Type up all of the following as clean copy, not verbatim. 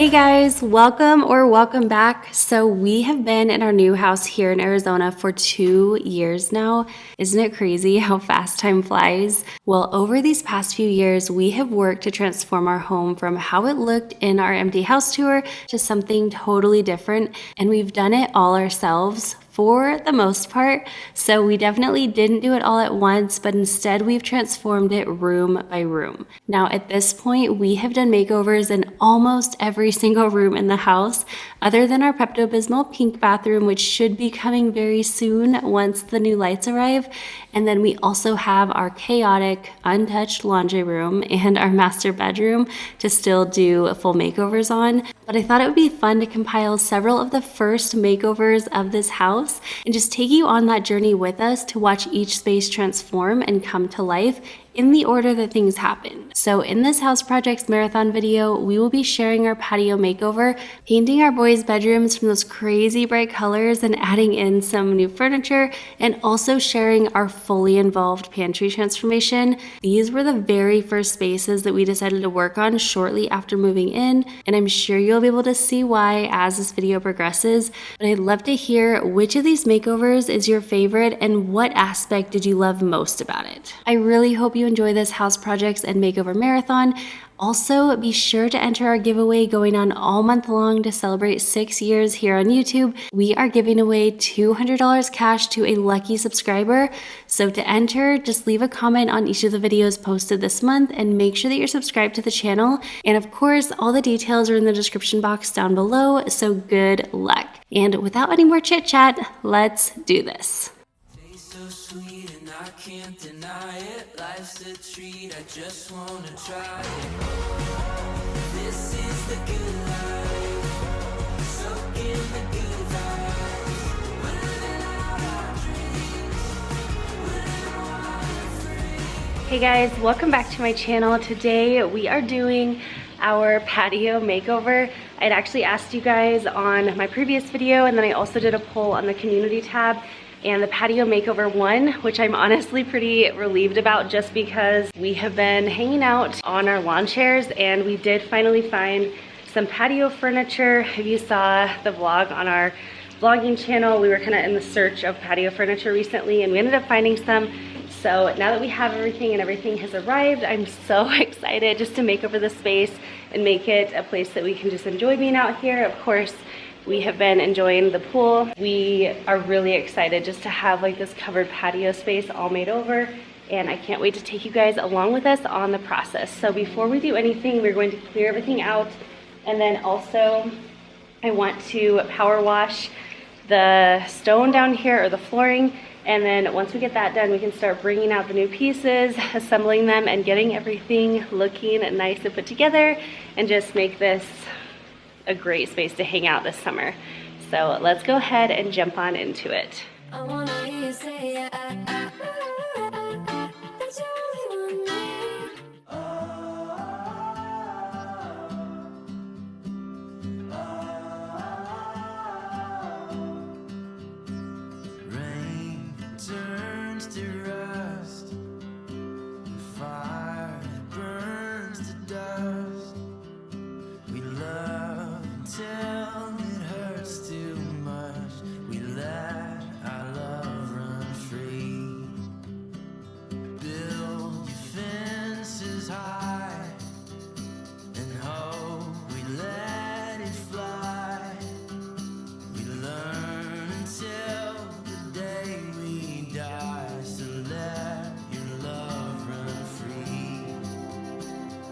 Hey guys, welcome back. So we have been in our new house here in Arizona for 2 years now. Isn't it crazy how fast time flies? Well, over these past few years, we have worked to transform our home from how it looked in our empty house tour to something totally different. And we've done it all ourselves for the most part. So we definitely didn't do it all at once, but instead we've transformed it room by room. Now at this point, we have done makeovers in almost every single room in the house, other than our Pepto-Bismol pink bathroom, which should be coming very soon once the new lights arrive. And then we also have our chaotic, untouched laundry room and our master bedroom to still do full makeovers on. But I thought it would be fun to compile several of the first makeovers of this house and just take you on that journey with us to watch each space transform and come to life in the order that things happen. So in this House Projects Marathon video, we will be sharing our patio makeover, painting our boys' bedrooms from those crazy bright colors and adding in some new furniture, and also sharing our fully involved pantry transformation. These were the very first spaces that we decided to work on shortly after moving in, and I'm sure you'll be able to see why as this video progresses. But I'd love to hear which of these makeovers is your favorite and what aspect did you love most about it. I really hope you enjoy this House Projects and Makeover Marathon. Also, be sure to enter our giveaway going on all month long to celebrate 6 years here on YouTube. We are giving away $200 cash to a lucky subscriber. So to enter, just leave a comment on each of the videos posted this month and make sure that you're subscribed to the channel. And of course, all the details are in the description box down below, so good luck. And without any more chit chat, let's do this. I can't deny it, life's a treat, I just wanna try it. This is the good life, soak in the good vibes. We're living out our dreams, we're living wild and free. Hey guys, welcome back to my channel. Today we are doing our patio makeover. I'd actually asked you guys on my previous video, and then I also did a poll on the community tab, and the patio makeover won, which I'm honestly pretty relieved about just because we have been hanging out on our lawn chairs and we did finally find some patio furniture. If you saw the vlog on our vlogging channel, we were kind of in the search of patio furniture recently and we ended up finding some. So now that we have everything and everything has arrived, I'm so excited just to make over the space and make it a place that we can just enjoy being out here. Of course, we have been enjoying the pool. We are really excited just to have like this covered patio space all made over, and I can't wait to take you guys along with us on the process. So before we do anything, we're going to clear everything out, and then also I want to power wash the stone down here or the flooring, and then once we get that done, we can start bringing out the new pieces, assembling them, and getting everything looking nice and put together, and just make this a great space to hang out this summer. So let's go ahead and jump on into it. I wanna hear you say that you only want me. Rain turns to rust, fire burns to dust. We love until it hurts too much. We let our love run free. Build your fences high and hope we let it fly. We learn until the day we die. So let your love run free.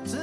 So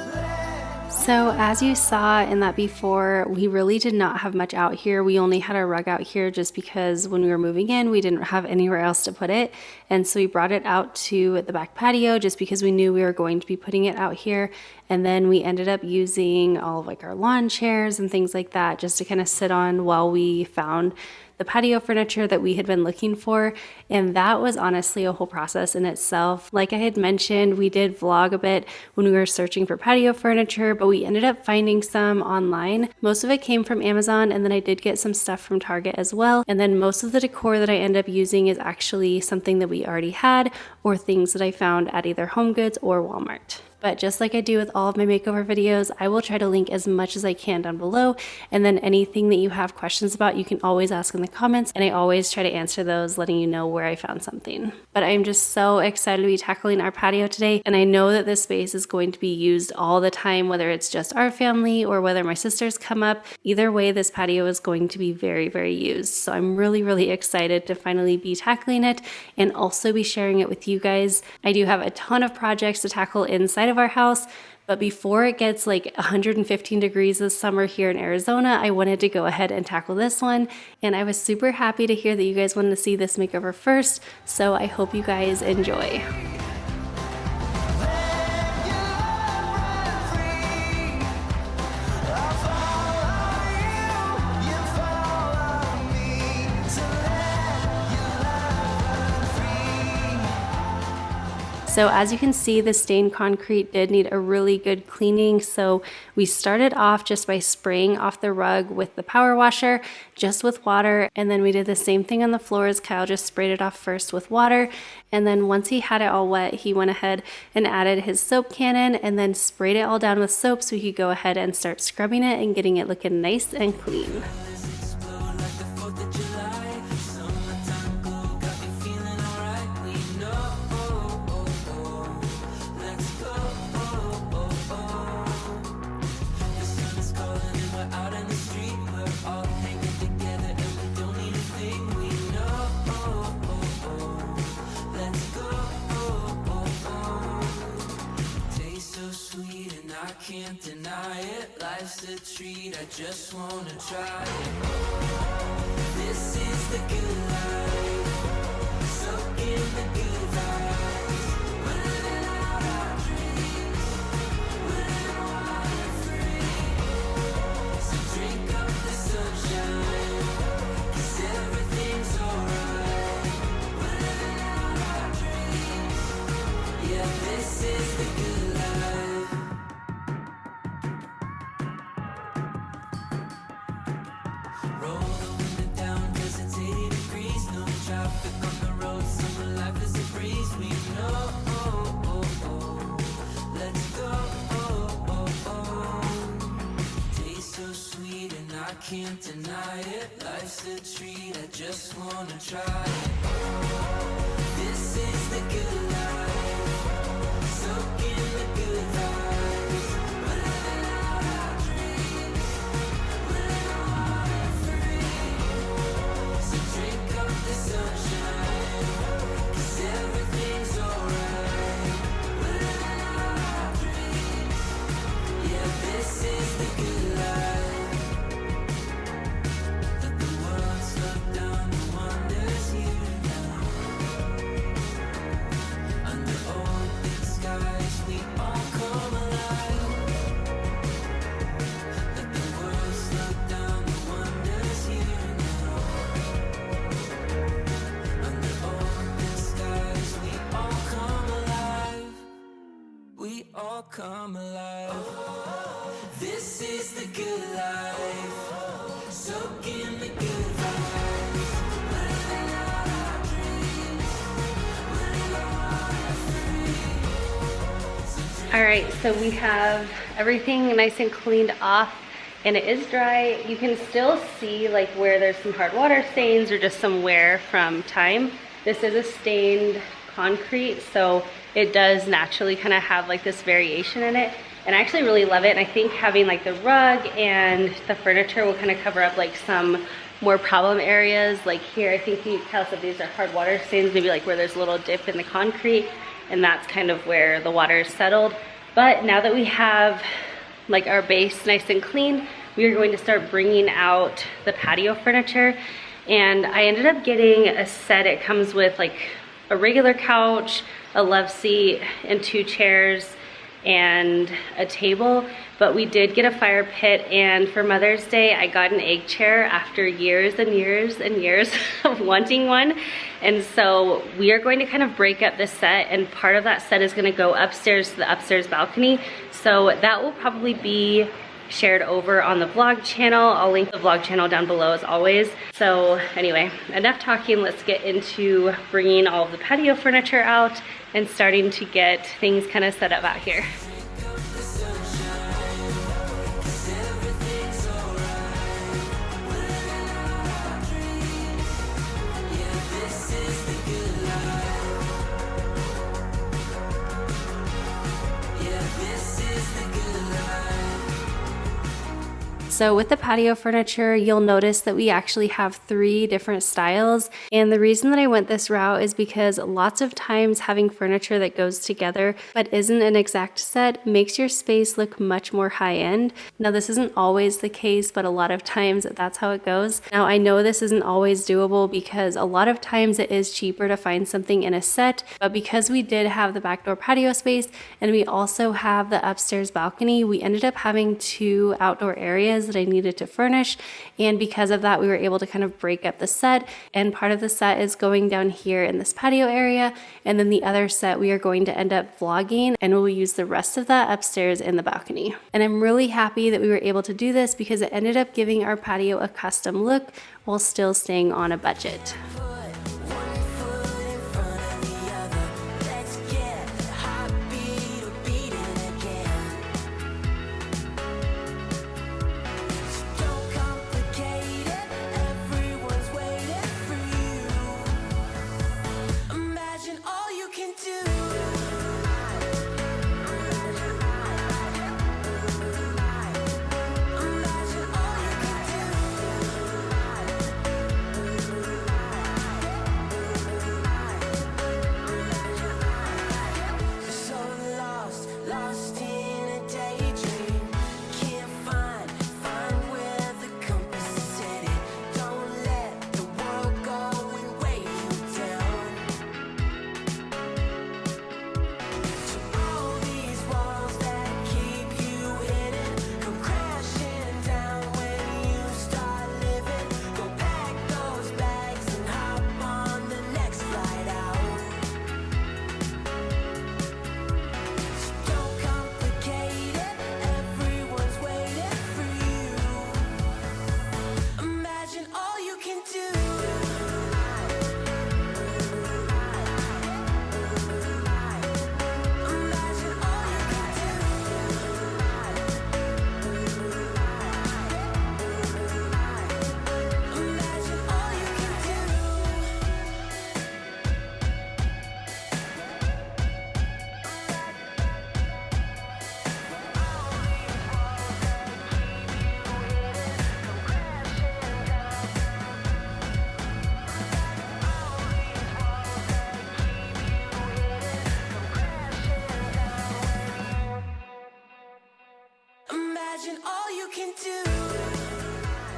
So as you saw in that before, we really did not have much out here. We only had our rug out here just because when we were moving in, we didn't have anywhere else to put it. And so we brought it out to the back patio just because we knew we were going to be putting it out here. And then we ended up using all of like our lawn chairs and things like that just to kind of sit on while we found the patio furniture that we had been looking for. And that was honestly a whole process in itself. Like I had mentioned, we did vlog a bit when we were searching for patio furniture, but we ended up finding some online. Most of it came from Amazon, and then I did get some stuff from Target as well. And then most of the decor that I end up using is actually something that we already had or things that I found at either HomeGoods or Walmart. But just like I do with all of my makeover videos, I will try to link as much as I can down below. And then anything that you have questions about, you can always ask in the comments. And I always try to answer those, letting you know where I found something. But I'm just so excited to be tackling our patio today. And I know that this space is going to be used all the time, whether it's just our family or whether my sisters come up. Either way, this patio is going to be very, very used. So I'm really, really excited to finally be tackling it and also be sharing it with you guys. I do have a ton of projects to tackle inside of our house, but before it gets like 115 degrees this summer here in Arizona, I wanted to go ahead and tackle this one. And I was super happy to hear that you guys wanted to see this makeover first. So I hope you guys enjoy. So as you can see, the stained concrete did need a really good cleaning. So we started off just by spraying off the rug with the power washer, just with water. And then we did the same thing on the floors. Kyle just sprayed it off first with water. And then once he had it all wet, he went ahead and added his soap cannon and then sprayed it all down with soap so he could go ahead and start scrubbing it and getting it looking nice and clean. Can't deny it, life's a treat, I just wanna try it. This is the good life, soak in the good vibes. We're living out our dreams, we're living water free. So drink up the sunshine, 'cause everything's alright. We're living out our dreams, yeah, this is the good life. Can't deny it, life's a treat, I just wanna try it. This is the good life, soak in the good vibes. We're living out our dreams, we're living water free. So drink up the sunshine, 'cause everything's alright. We're living out our dreams, yeah, this is the good life. Come alive. This is the good life. Soak in the good vibes. We're living out our dreams. We're living water free. All right, so we have everything nice and cleaned off and it is dry. You can still see like where there's some hard water stains or just some wear from time. This is a stained concrete, so it does naturally kind of have like this variation in it. And I actually really love it. And I think having like the rug and the furniture will kind of cover up like some more problem areas. Like here, I think you can tell some of these are hard water stains, maybe like where there's a little dip in the concrete, and that's kind of where the water is settled. But now that we have like our base nice and clean, we are going to start bringing out the patio furniture. And I ended up getting a set. It comes with like a regular couch, a love seat, and 2 chairs and a table. But we did get a fire pit, and for Mother's Day I got an egg chair after years and years and years of wanting one. And so we are going to kind of break up the set, and part of that set is going to go upstairs to the upstairs balcony. So that will probably be shared over on the vlog channel. I'll link the vlog channel down below as always. So anyway, enough talking. Let's get into bringing all of the patio furniture out and starting to get things kind of set up out here. So with the patio furniture, you'll notice that we actually have 3 different styles. And the reason that I went this route is because lots of times having furniture that goes together but isn't an exact set makes your space look much more high end. Now this isn't always the case, but a lot of times that's how it goes. Now I know this isn't always doable because a lot of times it is cheaper to find something in a set, but because we did have the back door patio space and we also have the upstairs balcony, we ended up having 2 outdoor areas that I needed to furnish, and because of that we were able to kind of break up the set, and part of the set is going down here in this patio area, and then the other set we are going to end up vlogging, and we'll use the rest of that upstairs in the balcony. And I'm really happy that we were able to do this because it ended up giving our patio a custom look while still staying on a budget.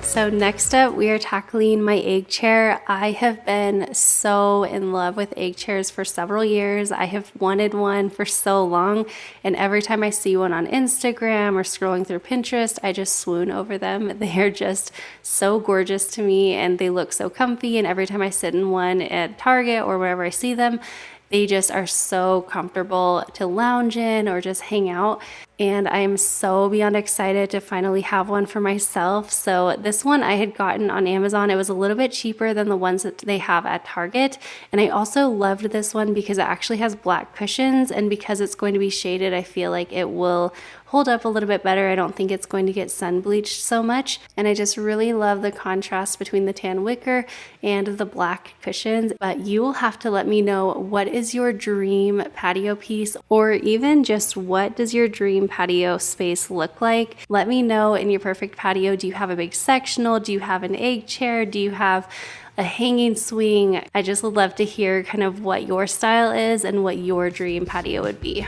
So next up, we are tackling my egg chair. I have been so in love with egg chairs for several years. I have wanted one for so long, and every time I see one on Instagram or scrolling through Pinterest, I just swoon over them. They are just so gorgeous to me, and they look so comfy, and every time I sit in one at Target or wherever I see them, they just are so comfortable to lounge in or just hang out. And I am so beyond excited to finally have one for myself. So this one I had gotten on Amazon. It was a little bit cheaper than the ones that they have at Target. And I also loved this one because it actually has black cushions, and because it's going to be shaded, I feel like it will hold up a little bit better. I don't think it's going to get sun bleached so much. And I just really love the contrast between the tan wicker and the black cushions. But you will have to let me know, what is your dream patio piece, or even just what does your dream patio space look like? Let me know in your perfect patio. Do you have a big sectional? Do you have an egg chair? Do you have a hanging swing? I just would love to hear kind of what your style is and what your dream patio would be.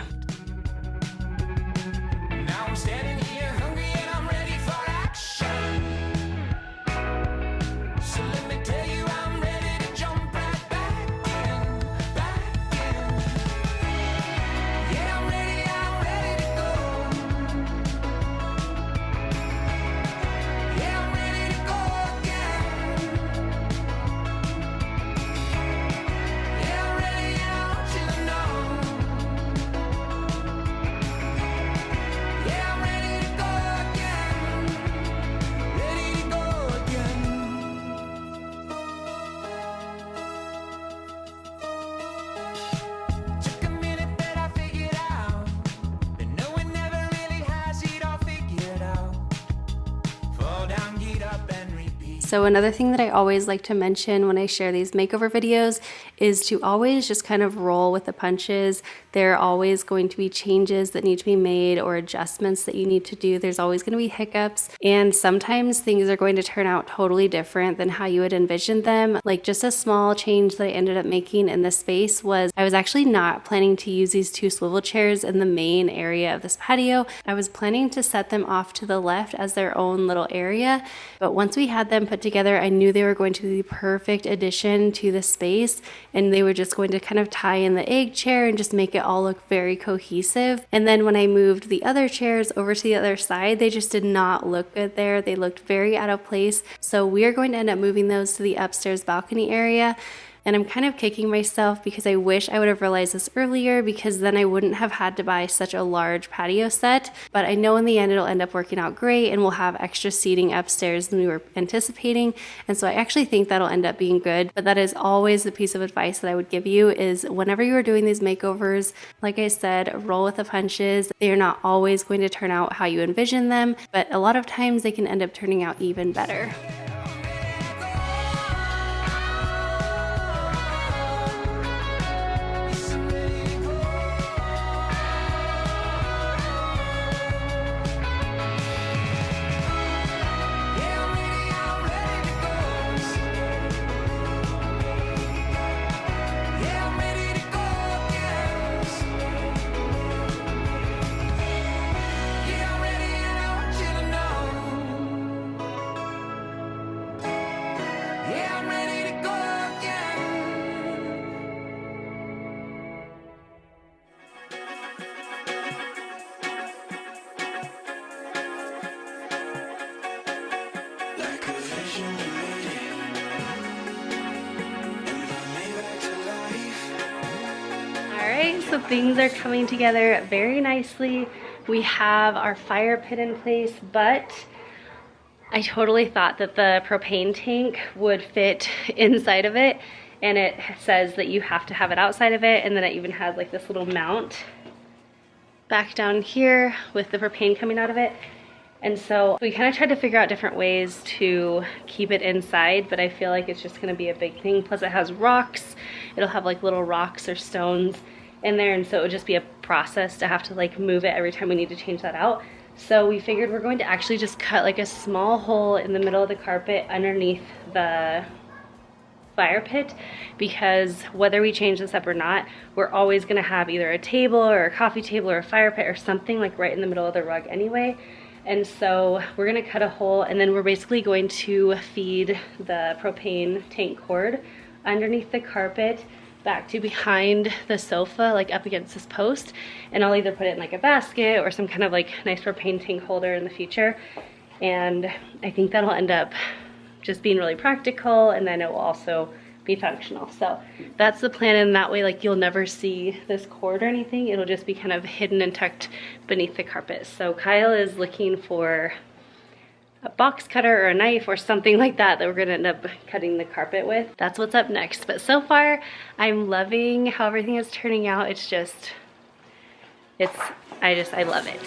Now I'm standing here hungry and I'm ready for action. So let me tell you, I'm ready to jump right back in, back in. Yeah, I'm ready to go. Yeah, I'm ready to go again. Yeah, I'm ready, I want you to know. Yeah, I'm ready to go again. Ready to go again. Took a minute, but I figured out that no one never really has it all figured out. Fall down, get up, and repeat. So another thing that I always like to mention when I share these makeover videos is to always just kind of roll with the punches. There are always going to be changes that need to be made or adjustments that you need to do. There's always going to be hiccups, and sometimes things are going to turn out totally different than how you had envisioned them. Like just a small change that I ended up making in this space was I was actually not planning to use these 2 swivel chairs in the main area of this patio. I was planning to set them off to the left as their own little area, but once we had them put together, I knew they were going to be the perfect addition to the space, and they were just going to kind of tie in the egg chair and just make it all look very cohesive. And then when I moved the other chairs over to the other side, they just did not look good there. They looked very out of place. So we are going to end up moving those to the upstairs balcony area. And I'm kind of kicking myself because I wish I would have realized this earlier, because then I wouldn't have had to buy such a large patio set. But I know in the end it'll end up working out great, and we'll have extra seating upstairs than we were anticipating. And so I actually think that'll end up being good. But that is always the piece of advice that I would give you, is whenever you are doing these makeovers, like I said, roll with the punches. They are not always going to turn out how you envision them, but a lot of times they can end up turning out even better. Alright, so things are coming together very nicely. We have our fire pit in place, but I totally thought that the propane tank would fit inside of it, and it says that you have to have it outside of it, and then it even has like this little mount back down here with the propane coming out of it. And so we kind of tried to figure out different ways to keep it inside, but I feel like it's just going to be a big thing. Plus it has rocks. It'll have like little rocks or stones in there, and so it would just be a process to have to like move it every time we need to change that out. So we figured we're going to actually just cut like a small hole in the middle of the carpet underneath the fire pit, because whether we change this up or not, we're always going to have either a table or a coffee table or a fire pit or something like right in the middle of the rug anyway. And so we're gonna cut a hole, and then we're basically going to feed the propane tank cord underneath the carpet back to behind the sofa, like up against this post. And I'll either put it in like a basket or some kind of like nice propane tank holder in the future. And I think that'll end up just being really practical, and then it will also be functional. So that's the plan, and that way like you'll never see this cord or anything. It'll just be kind of hidden and tucked beneath the carpet. So Kyle is looking for a box cutter or a knife or something like that that we're gonna end up cutting the carpet with. That's what's up next. But so far I'm loving how everything is turning out. I love it.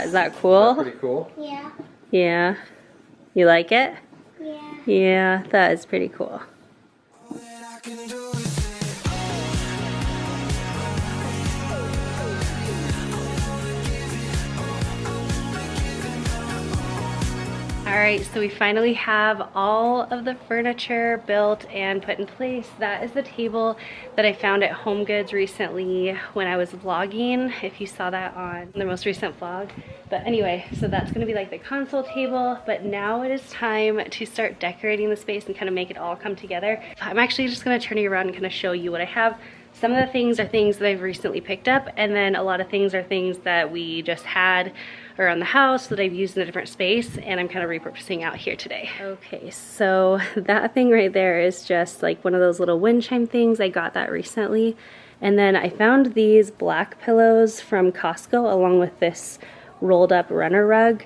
Is that cool? That's pretty cool. Yeah. Yeah. You like it? Yeah. Yeah, that is pretty cool. All right, so we finally have all of the furniture built and put in place. That is the table that I found at Home Goods recently when I was vlogging, if you saw that on the most recent vlog. But anyway, so that's gonna be like the console table, but now it is time to start decorating the space and kind of make it all come together. I'm actually just gonna turn you around and kind of show you what I have. Some of the things are things that I've recently picked up, and then a lot of things are things that we just had around the house that I've used in a different space, and I'm kind of repurposing out here today. Okay, so that thing right there is just like one of those little wind chime things. I got that recently. And then I found these black pillows from Costco along with this rolled up runner rug.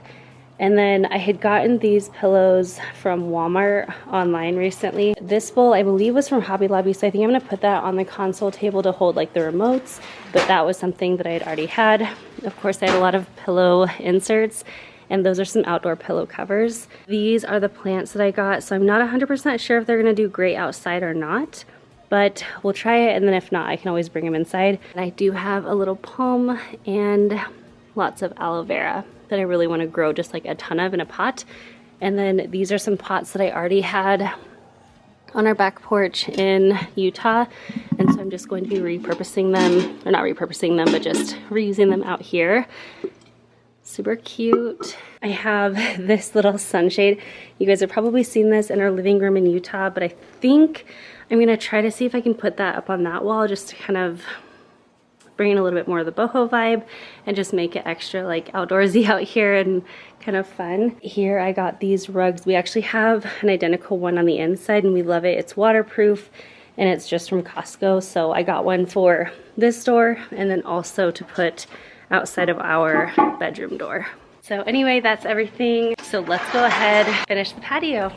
And then I had gotten these pillows from Walmart online recently. This bowl I believe was from Hobby Lobby, so I think I'm gonna put that on the console table to hold like the remotes, but that was something that I had already had. Of course, I had a lot of pillow inserts, and those are some outdoor pillow covers. These are the plants that I got, so I'm not 100% sure if they're gonna do great outside or not, but we'll try it, and then if not, I can always bring them inside. And I do have a little palm and lots of aloe vera that I really want to grow just like a ton of in a pot. And then these are some pots that I already had on our back porch in Utah, and so I'm just going to be repurposing them, or not repurposing them, but just reusing them out here. Super cute. I have this little sunshade. You guys have probably seen this in our living room in Utah, but I think I'm gonna try to see if I can put that up on that wall just to kind of bring in a little bit more of the boho vibe and just make it extra like outdoorsy out here and kind of fun. Here I got these rugs. We actually have an identical one on the inside and we love it. It's waterproof and it's just from Costco. So I got one for this door and then also to put outside of our bedroom door. So anyway, that's everything. So let's go ahead and finish the patio.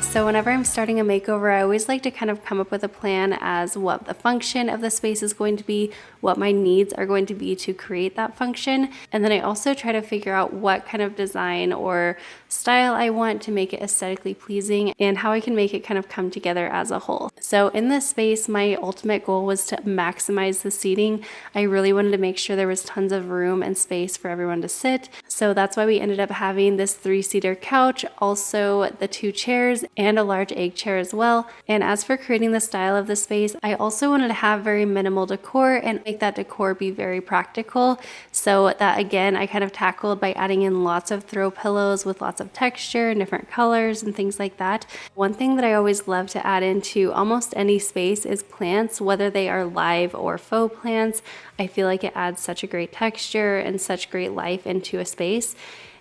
So whenever I'm starting a makeover, I always like to kind of come up with a plan as what the function of the space is going to be, what my needs are going to be to create that function. And then I also try to figure out what kind of design or style I want to make it aesthetically pleasing and how I can make it kind of come together as a whole. So in this space, my ultimate goal was to maximize the seating. I really wanted to make sure there was tons of room and space for everyone to sit. So that's why we ended up having this 3-seater couch, also the 2 chairs, and a large egg chair as well. And as for creating the style of the space, I also wanted to have very minimal decor and make that decor be very practical. So that again, I kind of tackled by adding in lots of throw pillows with lots of texture and different colors and things like that. One thing that I always love to add into almost any space is plants, whether they are live or faux plants. I feel like it adds such a great texture and such great life into a space.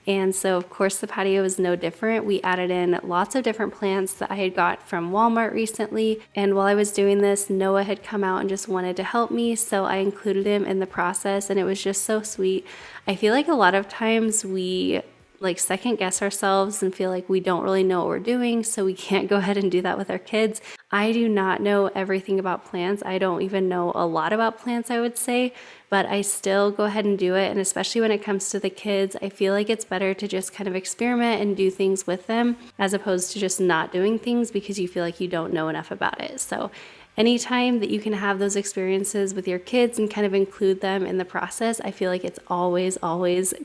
And so of course the patio is no different. We added in lots of different plants that I had got from Walmart recently. And while I was doing this, Noah had come out and just wanted to help me. So I included him in the process and it was just so sweet. I feel like a lot of times we like second guess ourselves and feel like we don't really know what we're doing, so we can't go ahead and do that with our kids. I do not know everything about plants. I don't even know a lot about plants, I would say, but I still go ahead and do it. And especially when it comes to the kids, I feel like it's better to just kind of experiment and do things with them as opposed to just not doing things because you feel like you don't know enough about it. So anytime that you can have those experiences with your kids and kind of include them in the process, I feel like it's always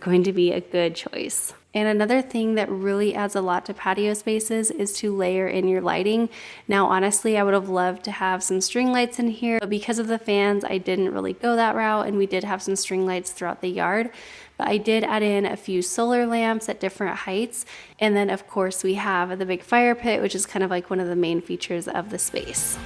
going to be a good choice. And another thing that really adds a lot to patio spaces is to layer in your lighting. Now, honestly, I would have loved to have some string lights in here, but because of the fans, I didn't really go that route, and we did have some string lights throughout the yard. But I did add in a few solar lamps at different heights. And then, of course, we have the big fire pit, which is kind of like one of the main features of the space.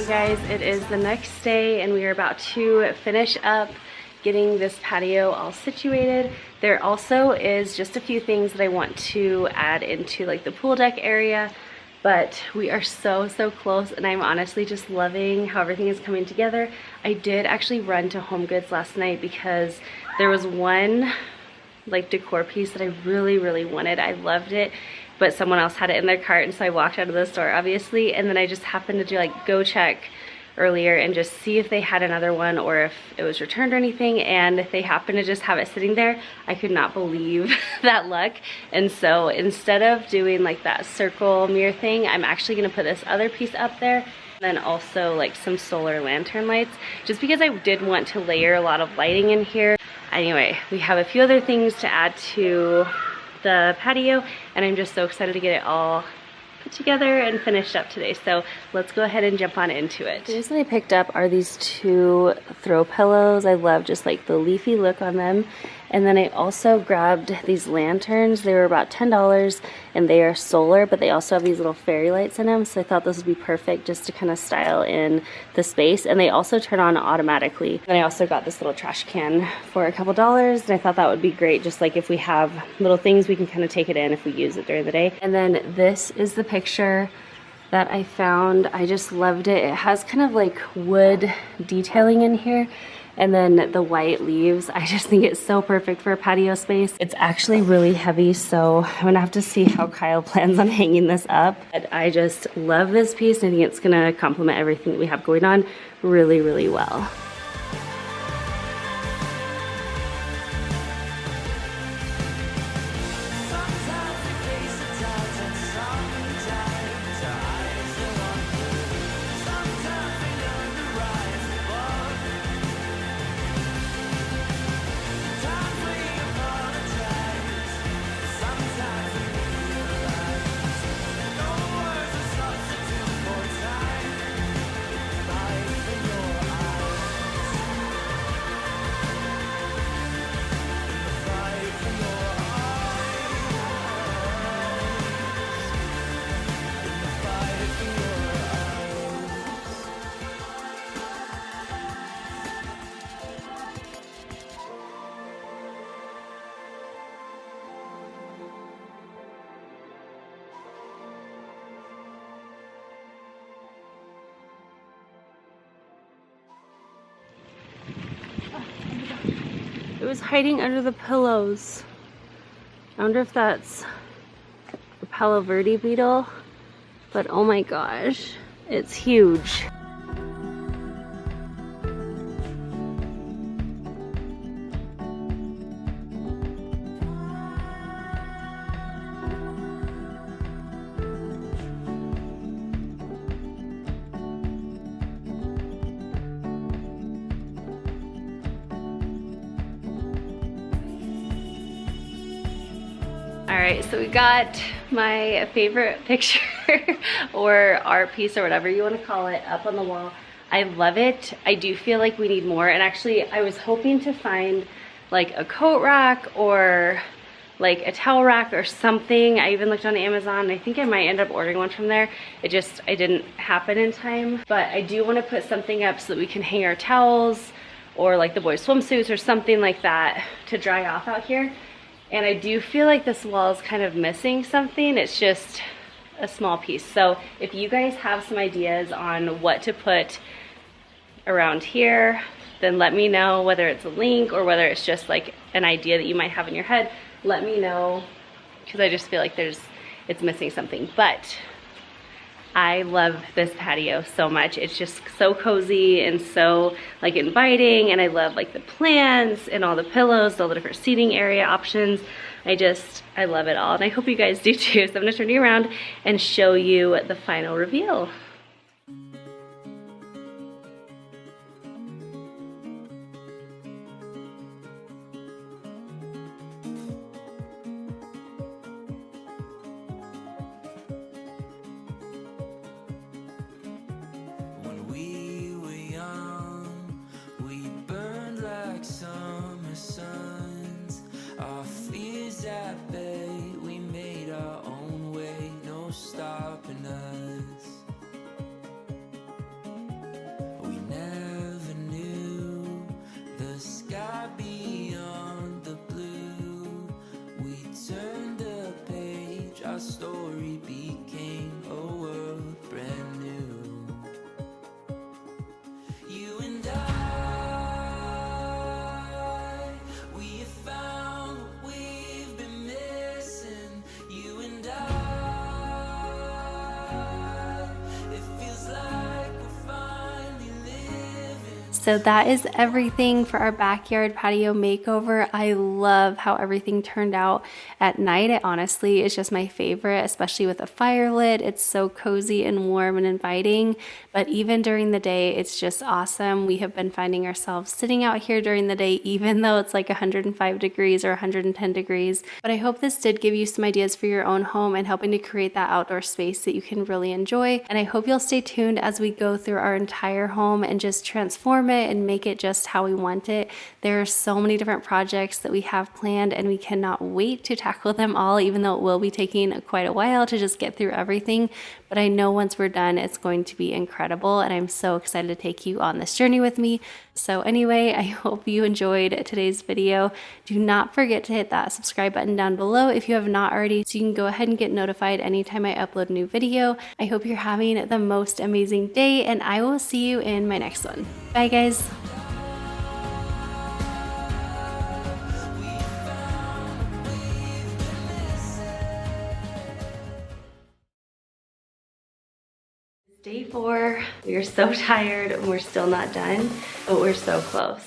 Guys, it is the next day and we are about to finish up getting this patio all situated. There also is just a few things that I want to add into like the pool deck area. but we are so close, and I'm honestly just loving how everything is coming together. I did actually run to Home Goods last night because there was one like decor piece that I really wanted. I loved it, but someone else had it in their cart, and so I walked out of the store obviously, and then I just happened to do like go check earlier and just see if they had another one or if it was returned or anything, and they happened to just have it sitting there. I could not believe that luck. And so instead of doing like that circle mirror thing, I'm actually gonna put this other piece up there, and then also like some solar lantern lights, just because I did want to layer a lot of lighting in here. Anyway, we have a few other things to add to the patio, and I'm just so excited to get it all put together and finished up today. So let's go ahead and jump on into it. The things that I picked up are these two throw pillows. I love just like the leafy look on them. And then I also grabbed these lanterns. They were about $10 and they are solar, but they also have these little fairy lights in them. So I thought this would be perfect just to kind of style in the space. And they also turn on automatically. And I also got this little trash can for a couple dollars. And I thought that would be great. Just like if we have little things, we can kind of take it in if we use it during the day. And then this is the picture that I found. I just loved it. It has kind of like wood detailing in here. And then the white leaves, I just think it's so perfect for a patio space. It's actually really heavy, so I'm gonna have to see how Kyle plans on hanging this up. But I just love this piece. I think it's gonna complement everything that we have going on really well. It was hiding under the pillows. I wonder if that's a Palo Verde beetle, but oh my gosh, it's huge. Alright, so we got my favorite picture or art piece or whatever you want to call it up on the wall. I love it. I do feel like we need more, and actually I was hoping to find like a coat rack or like a towel rack or something. I even looked on Amazon. I think I might end up ordering one from there. It didn't happen in time, but I do want to put something up so that we can hang our towels or like the boys' swimsuits or something like that to dry off out here. And I do feel like this wall is kind of missing something. It's just a small piece. So if you guys have some ideas on what to put around here, then let me know, whether it's a link or whether it's just like an idea that you might have in your head. Let me know, because I just feel like it's missing something. But I love this patio so much. It's just so cozy and so like inviting, and I love like the plants and all the pillows, all the different seating area options. I love it all, and I hope you guys do too. So I'm gonna turn you around and show you the final reveal. At bay, we made our own way, no stopping us. So that is everything for our backyard patio makeover. I love how everything turned out at night. It honestly is just my favorite, especially with a fire lit. It's so cozy and warm and inviting. But even during the day, it's just awesome. We have been finding ourselves sitting out here during the day, even though it's like 105 degrees or 110 degrees. But I hope this did give you some ideas for your own home and helping to create that outdoor space that you can really enjoy. And I hope you'll stay tuned as we go through our entire home and just transform it and make it just how we want it. There are so many different projects that we have planned and we cannot wait to tackle them all, even though it will be taking quite a while to just get through everything. But I know once we're done, it's going to be incredible, and I'm so excited to take you on this journey with me. So anyway, I hope you enjoyed today's video. Do not forget to hit that subscribe button down below if you have not already, so you can go ahead and get notified anytime I upload a new video. I hope you're having the most amazing day, and I will see you in my next one. Bye guys. Day 4, we are so tired and we're still not done, but we're so close.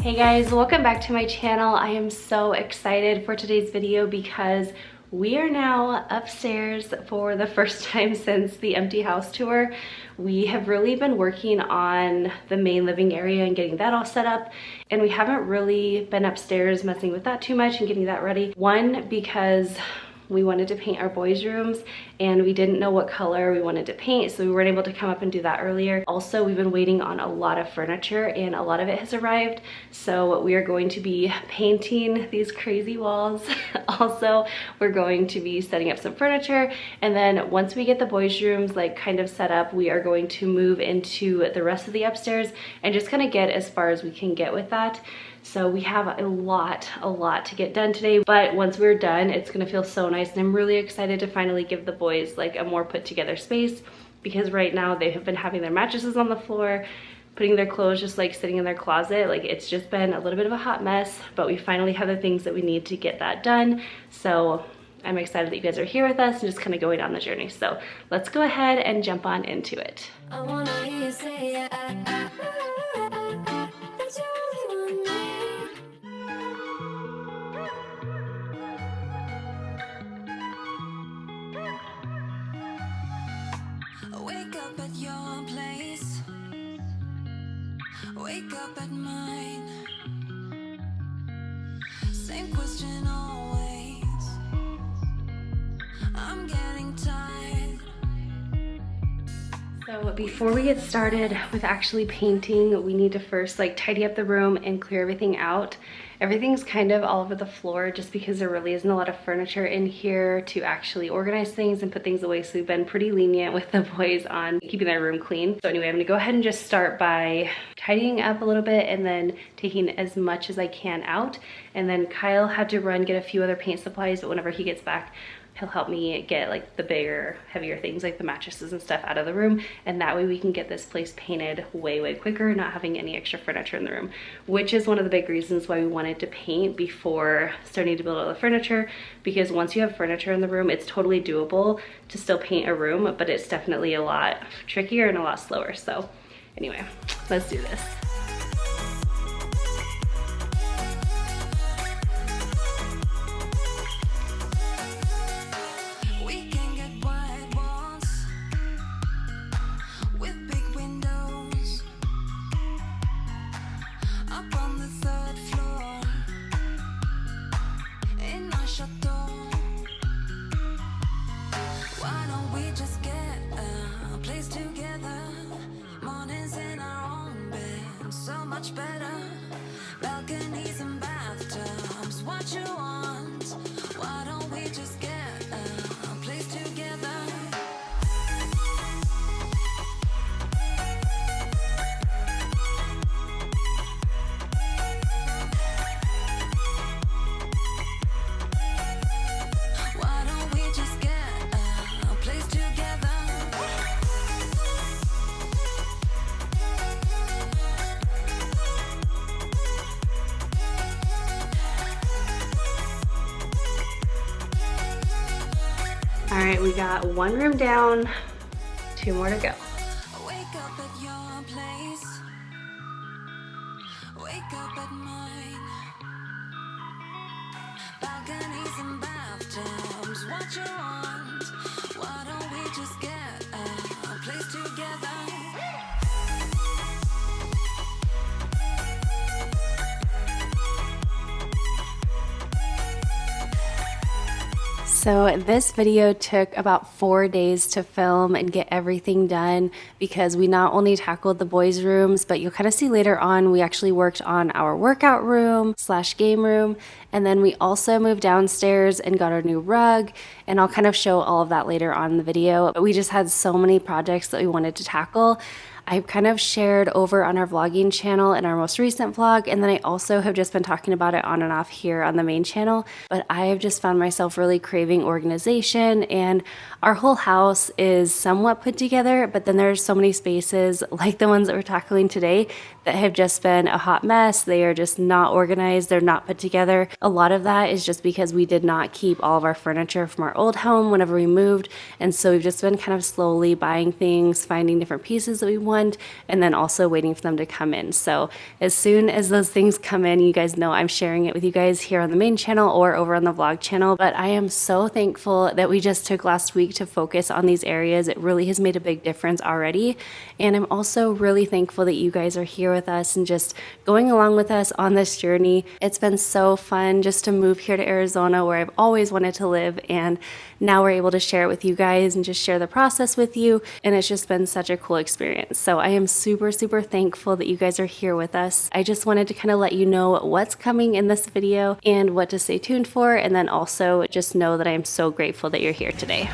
Hey guys, welcome back to my channel. I am so excited for today's video because we are now upstairs for the first time since the empty house tour. We have really been working on the main living area and getting that all set up, and we haven't really been upstairs messing with that too much and getting that ready. One, because we wanted to paint our boys' rooms and we didn't know what color we wanted to paint, so we weren't able to come up and do that earlier. Also, we've been waiting on a lot of furniture and a lot of it has arrived, so we are going to be painting these crazy walls. Also, we're going to be setting up some furniture, and then once we get the boys' rooms like kind of set up, we are going to move into the rest of the upstairs and just kind of get as far as we can get with that. So we have a lot to get done today, but once we're done, it's gonna feel so nice, and I'm really excited to finally give the boys like a more put together space, because right now they have been having their mattresses on the floor, putting their clothes just like sitting in their closet. Like, it's just been a little bit of a hot mess, but we finally have the things that we need to get that done. So I'm excited that you guys are here with us and just kind of going on the journey. So let's go ahead and jump on into it. I wanna hear you say that you only want me. Wake up at your place, wake up at mine. Same question always. I'm getting tired. So before we get started with actually painting, we need to first like tidy up the room and clear everything out. Everything's kind of all over the floor just because there really isn't a lot of furniture in here to actually organize things and put things away. So we've been pretty lenient with the boys on keeping their room clean. So anyway, I'm gonna go ahead and just start by tidying up a little bit and then taking as much as I can out. And then Kyle had to run get a few other paint supplies, but whenever he gets back, he'll help me get like the bigger, heavier things like the mattresses and stuff out of the room, and that way we can get this place painted way quicker, not having any extra furniture in the room, which is one of the big reasons why we wanted to paint before starting to build all the furniture, because once you have furniture in the room, it's totally doable to still paint a room, but it's definitely a lot trickier and a lot slower. So anyway, let's do this. right, we got one room down, 2 more to go. Wake up at your place. Wake up at mine. Balconies and bathtubs, what you want? Why don't we just get a place together? So this video took about 4 days to film and get everything done because we not only tackled the boys' rooms, but you'll kind of see later on, we actually worked on our workout room / game room. And then we also moved downstairs and got our new rug, and I'll kind of show all of that later on in the video. But we just had so many projects that we wanted to tackle. I've kind of shared over on our vlogging channel in our most recent vlog, and then I also have just been talking about it on and off here on the main channel, but I have just found myself really craving organization, and our whole house is somewhat put together, but then there's so many spaces like the ones that we're tackling today that have just been a hot mess. They are just not organized, they're not put together. A lot of that is just because we did not keep all of our furniture from our old home whenever we moved, and so we've just been kind of slowly buying things, finding different pieces that we want, and then also waiting for them to come in. So as soon as those things come in, you guys know I'm sharing it with you guys here on the main channel or over on the vlog channel. But I am so thankful that we just took last week to focus on these areas. It really has made a big difference already. And I'm also really thankful that you guys are here with us and just going along with us on this journey. It's been so fun just to move here to Arizona, where I've always wanted to live, and now we're able to share it with you guys and just share the process with you. And it's just been such a cool experience. So I am super, super thankful that you guys are here with us. I just wanted to kind of let you know what's coming in this video and what to stay tuned for. And then also just know that I am so grateful that you're here today.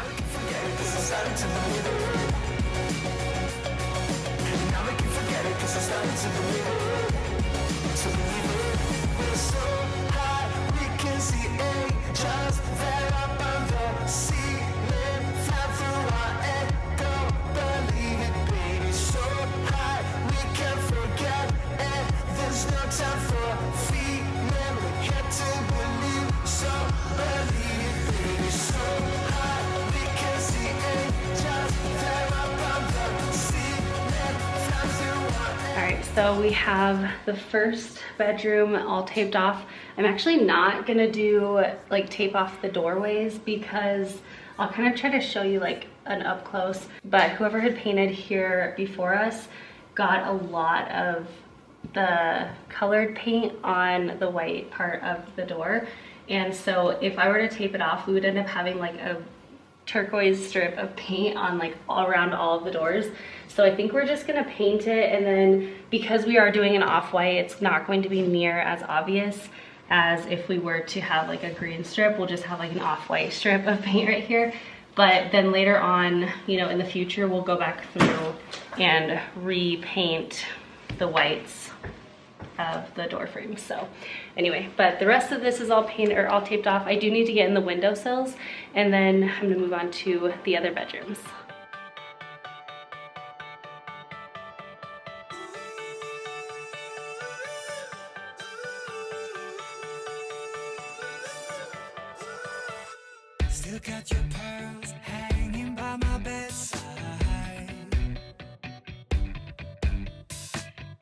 So we have the first bedroom all taped off. I'm actually not gonna do like tape off the doorways because I'll kind of try to show you like an up close, but whoever had painted here before us got a lot of the colored paint on the white part of the door. And so if I were to tape it off, we would end up having like a turquoise strip of paint on like all around all of the doors. So I think we're just gonna paint it, and then because we are doing an off-white, it's not going to be near as obvious as if we were to have like a green strip. We'll just have like an off-white strip of paint right here. But then later on, you know, in the future, we'll go back through and repaint the whites of the door frames. So anyway, but the rest of this is all painted or all taped off. I do need to get in the windowsills, and then I'm gonna move on to the other bedrooms. Still got your pearls hanging by my bedside.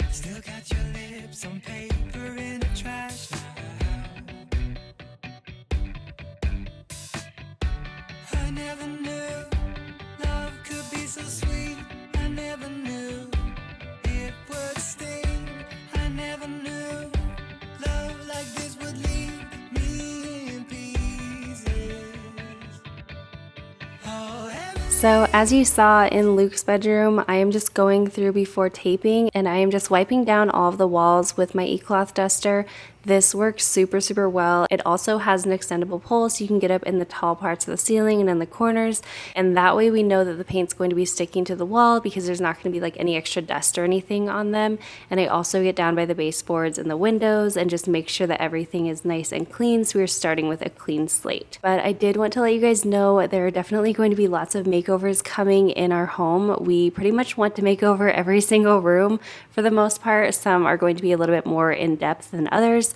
Still got your lips on paper in a trash now. I never knew love could be so sweet. I never knew it would sting. I never knew love like this would leave me in pieces. So as you saw in Luke's bedroom, I am just going through before taping, and I am just wiping down all of the walls with my e-cloth duster. This works super, super well. It also has an extendable pole so you can get up in the tall parts of the ceiling and in the corners, and that way we know that the paint's going to be sticking to the wall because there's not going to be like any extra dust or anything on them. And I also get down by the baseboards and the windows and just make sure that everything is nice and clean, so we're starting with a clean slate. But I did want to let you guys know there are definitely going to be lots of makeovers coming in our home. We pretty much want to make over every single room for the most part. Some are going to be a little bit more in depth than others.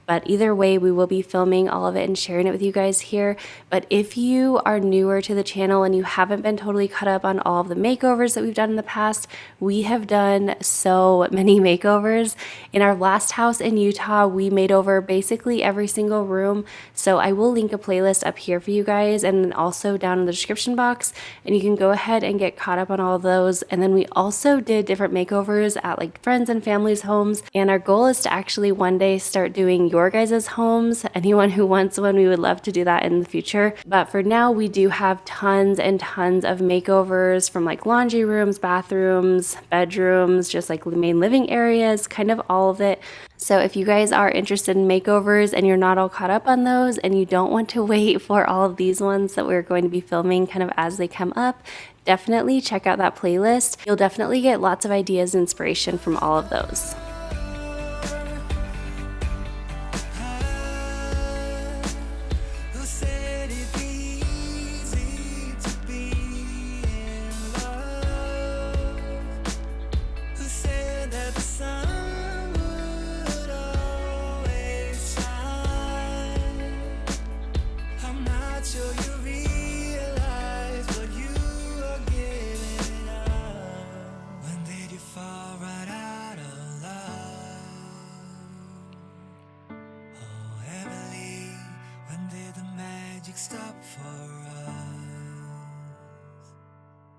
But either way, we will be filming all of it and sharing it with you guys here. But if you are newer to the channel and you haven't been totally caught up on all of the makeovers that we've done in the past, we have done so many makeovers. In our last house in Utah, we made over basically every single room. So I will link a playlist up here for you guys and then also down in the description box, and you can go ahead and get caught up on all of those. And then we also did different makeovers at like friends and family's homes, and our goal is to actually one day start doing your guys' homes. Anyone who wants one, we would love to do that in the future. But for now, we do have tons and tons of makeovers from like laundry rooms, bathrooms, bedrooms, just like main living areas, kind of all of it. So if you guys are interested in makeovers and you're not all caught up on those and you don't want to wait for all of these ones that we're going to be filming kind of as they come up, definitely check out that playlist. You'll definitely get lots of ideas and inspiration from all of those.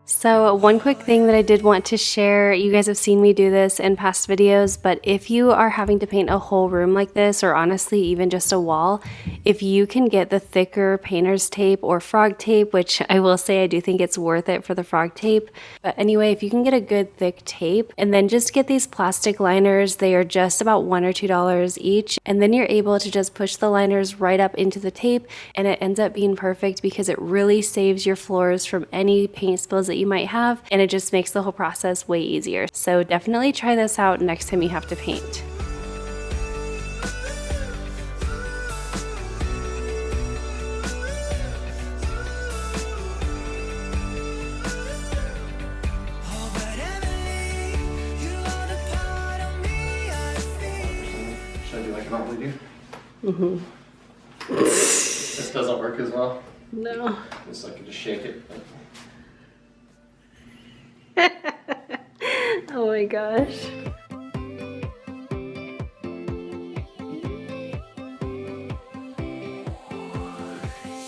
So one quick thing that I did want to share, you guys have seen me do this in past videos, but if you are having to paint a whole room like this, or honestly even just a wall, if you can get the thicker painter's tape or frog tape, which I will say I do think it's worth it for the frog tape. But anyway, if you can get a good thick tape and then just get these plastic liners, they are just about $1 or $2 each. And then you're able to just push the liners right up into the tape, and it ends up being perfect because it really saves your floors from any paint spills that you might have, and it just makes the whole process way easier. So definitely try this out next time you have to paint. Should I do like I normally do? This doesn't work as well. No. Just like just shake it. Oh my gosh.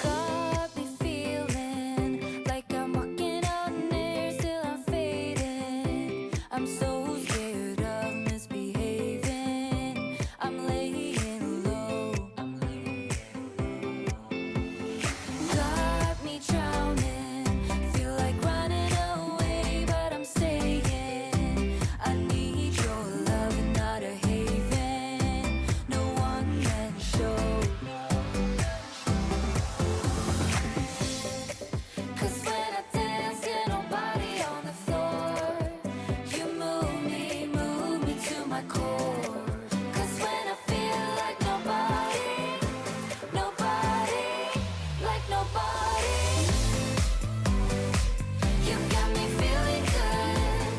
Got me feeling like I'm walking on air, still I'm fading. I'm so scared of misbehaving. I'm laying low. Got me drowning, feel like running away, but I'm staying. I need your love and not a haven. No one man show. 'Cause when I dance, get nobody on the floor. You move me to my core. 'Cause when I feel like nobody, like nobody, you got me feeling good.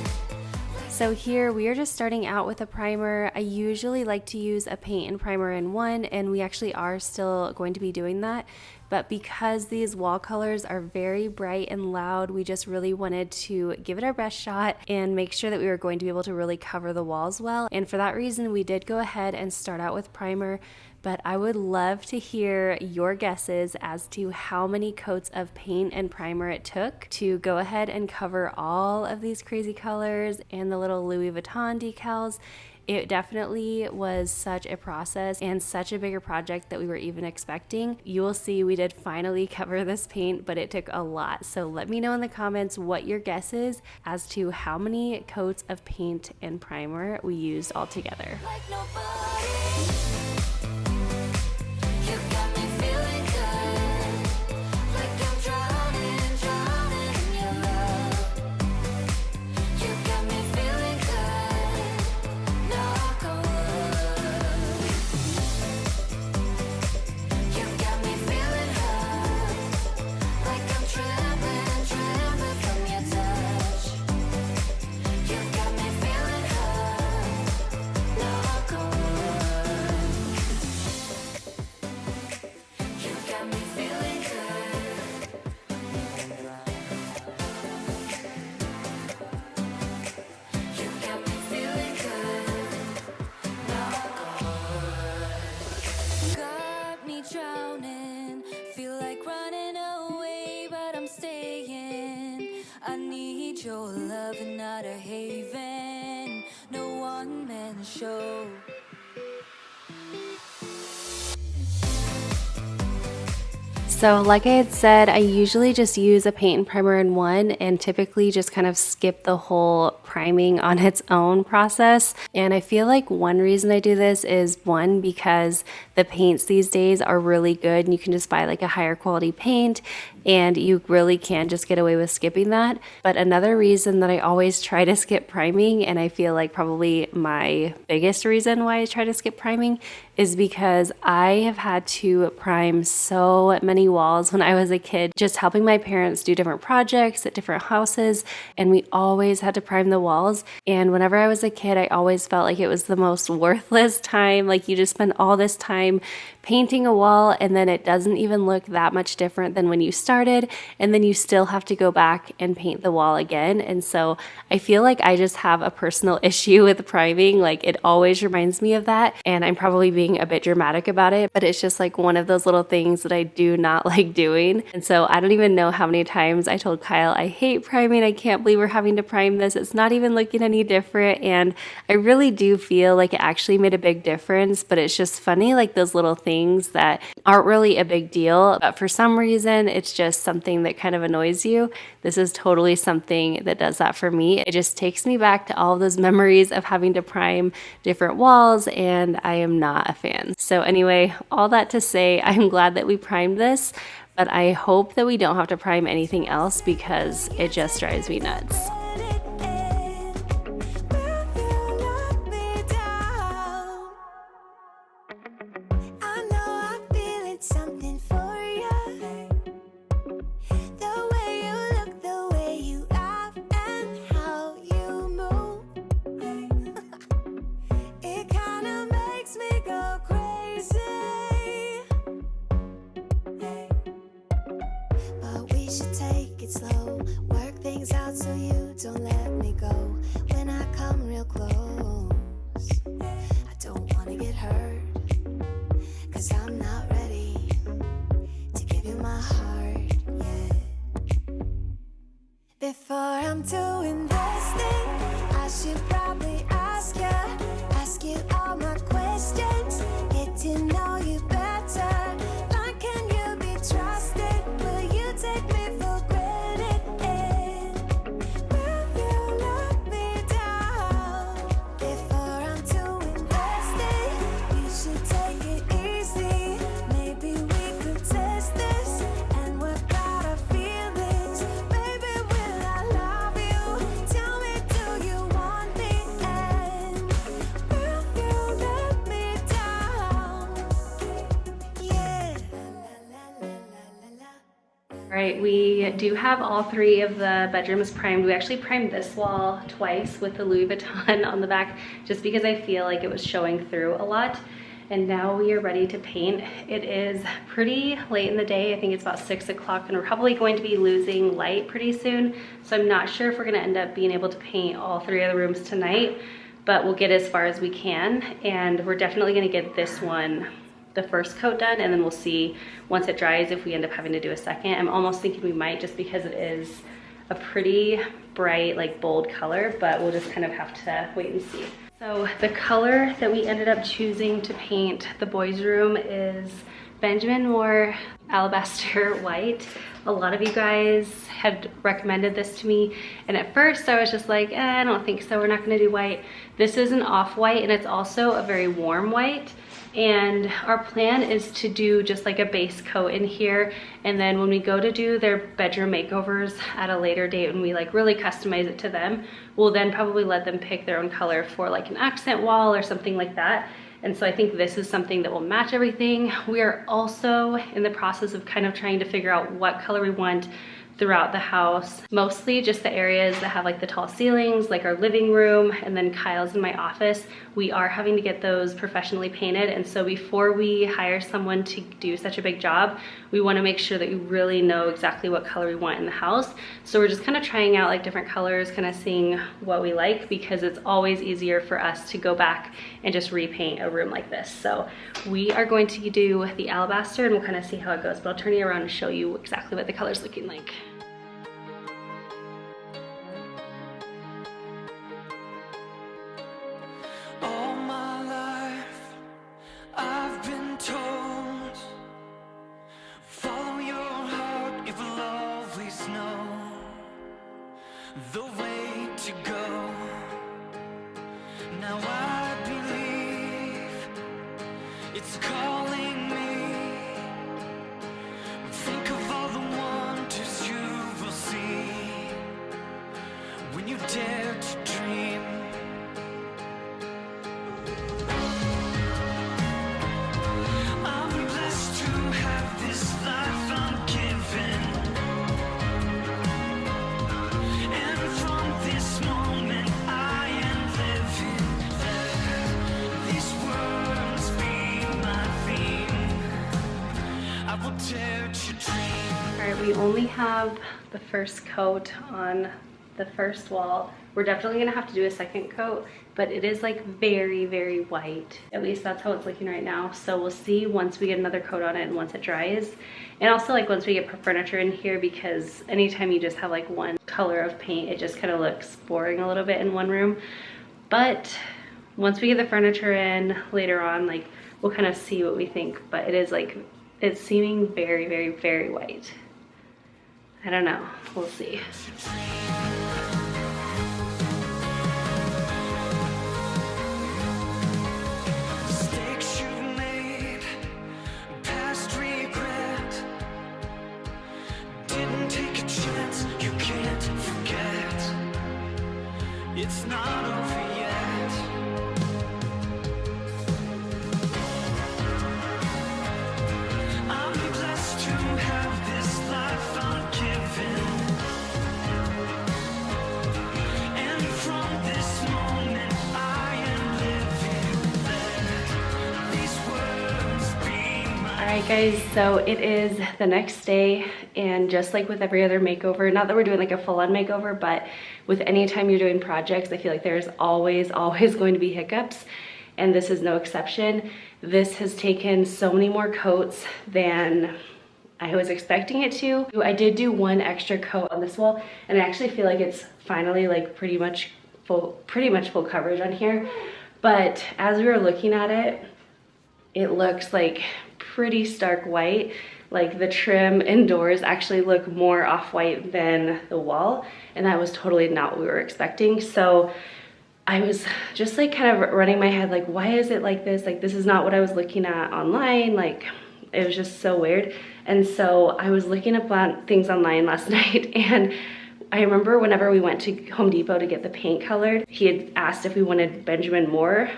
So here we are just starting out with a primer. I usually like to use a paint and primer in one, and we actually are still going to be doing that. But because these wall colors are very bright and loud, we just really wanted to give it our best shot and make sure that we were going to be able to really cover the walls well. And for that reason, we did go ahead and start out with primer. But I would love to hear your guesses as to how many coats of paint and primer it took to go ahead and cover all of these crazy colors and the little Louis Vuitton decals. It definitely was such a process and such a bigger project that we were even expecting. You will see we did finally cover this paint, but it took a lot. So let me know in the comments what your guess is as to how many coats of paint and primer we used all together. Like nobody, you got me feeling good. Like I'm drowning in your love. You got me feeling good. Knock on wood. You got me feeling hurt. Like I'm trembling from your touch. You got me feeling hurt. Knock on wood. gonna show. So like I had said, I usually just use a paint and primer in one and typically just kind of skip the whole priming on its own process. And I feel like one reason I do this is one, because the paints these days are really good and you can just buy like a higher quality paint and you really can just get away with skipping that. But another reason that I always try to skip priming, and I feel like probably my biggest reason why I try to skip priming, is because I have had to prime so many walls when I was a kid, just helping my parents do different projects at different houses, and we always had to prime the walls. And whenever I was a kid, I always felt like it was the most worthless time. Like, you just spend all this time painting a wall and then it doesn't even look that much different than when you started, and then you still have to go back and paint the wall again. And so I feel like I just have a personal issue with priming. Like, it always reminds me of that, and I'm probably being a bit dramatic about it, but it's just like one of those little things that I do not like doing. And so I don't even know how many times I told Kyle, I hate priming, I can't believe we're having to prime this, it's not even looking any different. And I really do feel like it actually made a big difference, but it's just funny, like those little things that aren't really a big deal, but for some reason it's just something that kind of annoys you. This is totally something that does that for me. It just takes me back to all of those memories of having to prime different walls, and I am not a fan. So anyway, all that to say, I'm glad that we primed this, but I hope that we don't have to prime anything else because it just drives me nuts. Slow, work things out so you don't let me go. When I come real close, I don't wanna get hurt, 'cause I'm not ready to give you my heart yet. Before I'm too invested, I should probably ask you all my questions, get to know you better. Like, can you be trusted? Will you take me for granted? Right, we do have all three of the bedrooms primed. We actually primed this wall twice with the Louis Vuitton on the back, just because I feel like it was showing through a lot. And now we are ready to paint. It is pretty late in the day. I think it's about 6 o'clock, and we're probably going to be losing light pretty soon. So I'm not sure if we're gonna end up being able to paint all three of the rooms tonight, but we'll get as far as we can. And we're definitely gonna get this one, the first coat, done, and then we'll see once it dries if we end up having to do a second. I'm almost thinking we might, just because it is a pretty bright, like bold color, but we'll just kind of have to wait and see. So the color that we ended up choosing to paint the boys' room is Benjamin Moore Alabaster White. A lot of you guys had recommended this to me, and at first I was just like, I don't think so, we're not gonna do white. This is an off-white, and it's also a very warm white. And our plan is to do just like a base coat in here, and then when we go to do their bedroom makeovers at a later date, when we like really customize it to them, we'll then probably let them pick their own color for like an accent wall or something like that. And so I think this is something that will match everything. We are also in the process of kind of trying to figure out what color we want throughout the house, mostly just the areas that have like the tall ceilings, like our living room, and then Kyle's and my office. We are having to get those professionally painted, and so before we hire someone to do such a big job, we want to make sure that we really know exactly what color we want in the house. So we're just kind of trying out like different colors, kind of seeing what we like, because it's always easier for us to go back and just repaint a room like this. So we are going to do the alabaster, and we'll kind of see how it goes, but I'll turn you around and show you exactly what the color's looking like. All It's calling me. Think of all the wonders you will see when you dare to dream. I'm blessed to have this life I'm given, and from this moment I am living. Let these words be my theme. I will dare to dream. All right, we only have the first coat on the first wall. We're definitely gonna have to do a second coat, but it is like very, very white. At least that's how it's looking right now. So we'll see once we get another coat on it and once it dries. And also like once we get furniture in here, because anytime you just have like one color of paint, it just kind of looks boring a little bit in one room. But once we get the furniture in later on, like we'll kind of see what we think. But it is like, it's seeming very, very, very white. I don't know, we'll see. Mistakes you've made, past regret. Didn't take a chance, you can't forget. It's not over yet. I'm blessed to have this life I'm given, and from this moment I am living. Let these words be my. All right guys, so it is the next day, and just like with every other makeover, not that we're doing like a full-on makeover, but with any time you're doing projects, I feel like there's always going to be hiccups, and this is no exception. This has taken so many more coats than I was expecting it to. I did do one extra coat on this wall, and I actually feel like it's finally like pretty much full coverage on here. But as we were looking at it, it looks like pretty stark white. Like the trim indoors actually look more off-white than the wall, and that was totally not what we were expecting. So I was just like kind of running my head like, why is it like this? Like this is not what I was looking at online. Like it was just so weird. And so I was looking up on things online last night, and I remember whenever we went to Home Depot to get the paint colored, he had asked if we wanted Benjamin Moore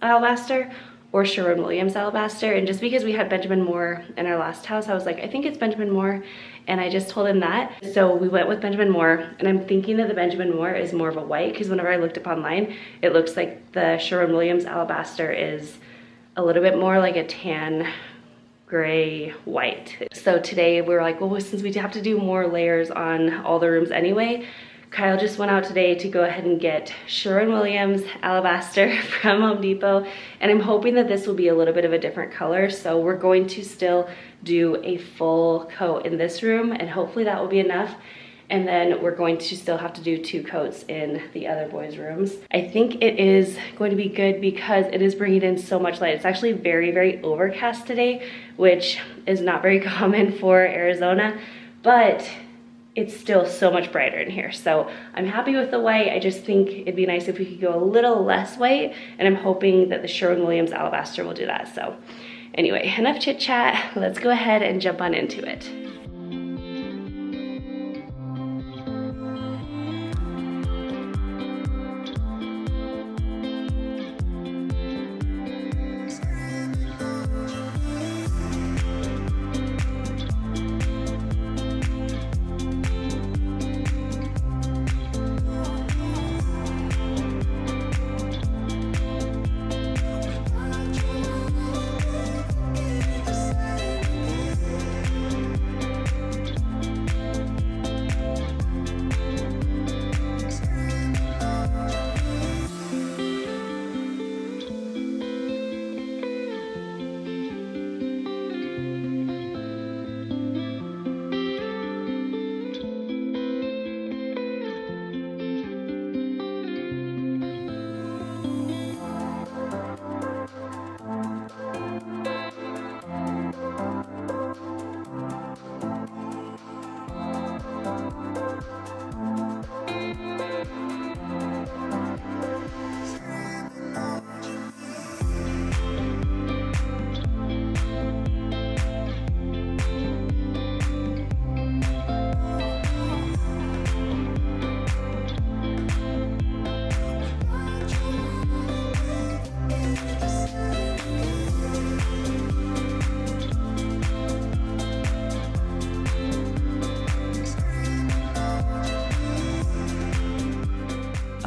alabaster or Sherwin-Williams alabaster. And just because we had Benjamin Moore in our last house, I was like, I think it's Benjamin Moore. And I just told him that. So we went with Benjamin Moore, and I'm thinking that the Benjamin Moore is more of a white, because whenever I looked up online, it looks like the Sherwin-Williams alabaster is a little bit more like a tan gray white. So today we were like, well, since we have to do more layers on all the rooms anyway, Kyle just went out today to go ahead and get Sherwin-Williams alabaster from Home Depot, and I'm hoping that this will be a little bit of a different color. So we're going to still do a full coat in this room, and hopefully that will be enough. And then we're going to still have to do 2 coats in the other boys' rooms. I think it is going to be good because it is bringing in so much light. It's actually very, very overcast today, which is not very common for Arizona, but it's still so much brighter in here. So I'm happy with the white. I just think it'd be nice if we could go a little less white, and I'm hoping that the Sherwin-Williams alabaster will do that. So anyway, enough chit chat. Let's go ahead and jump on into it.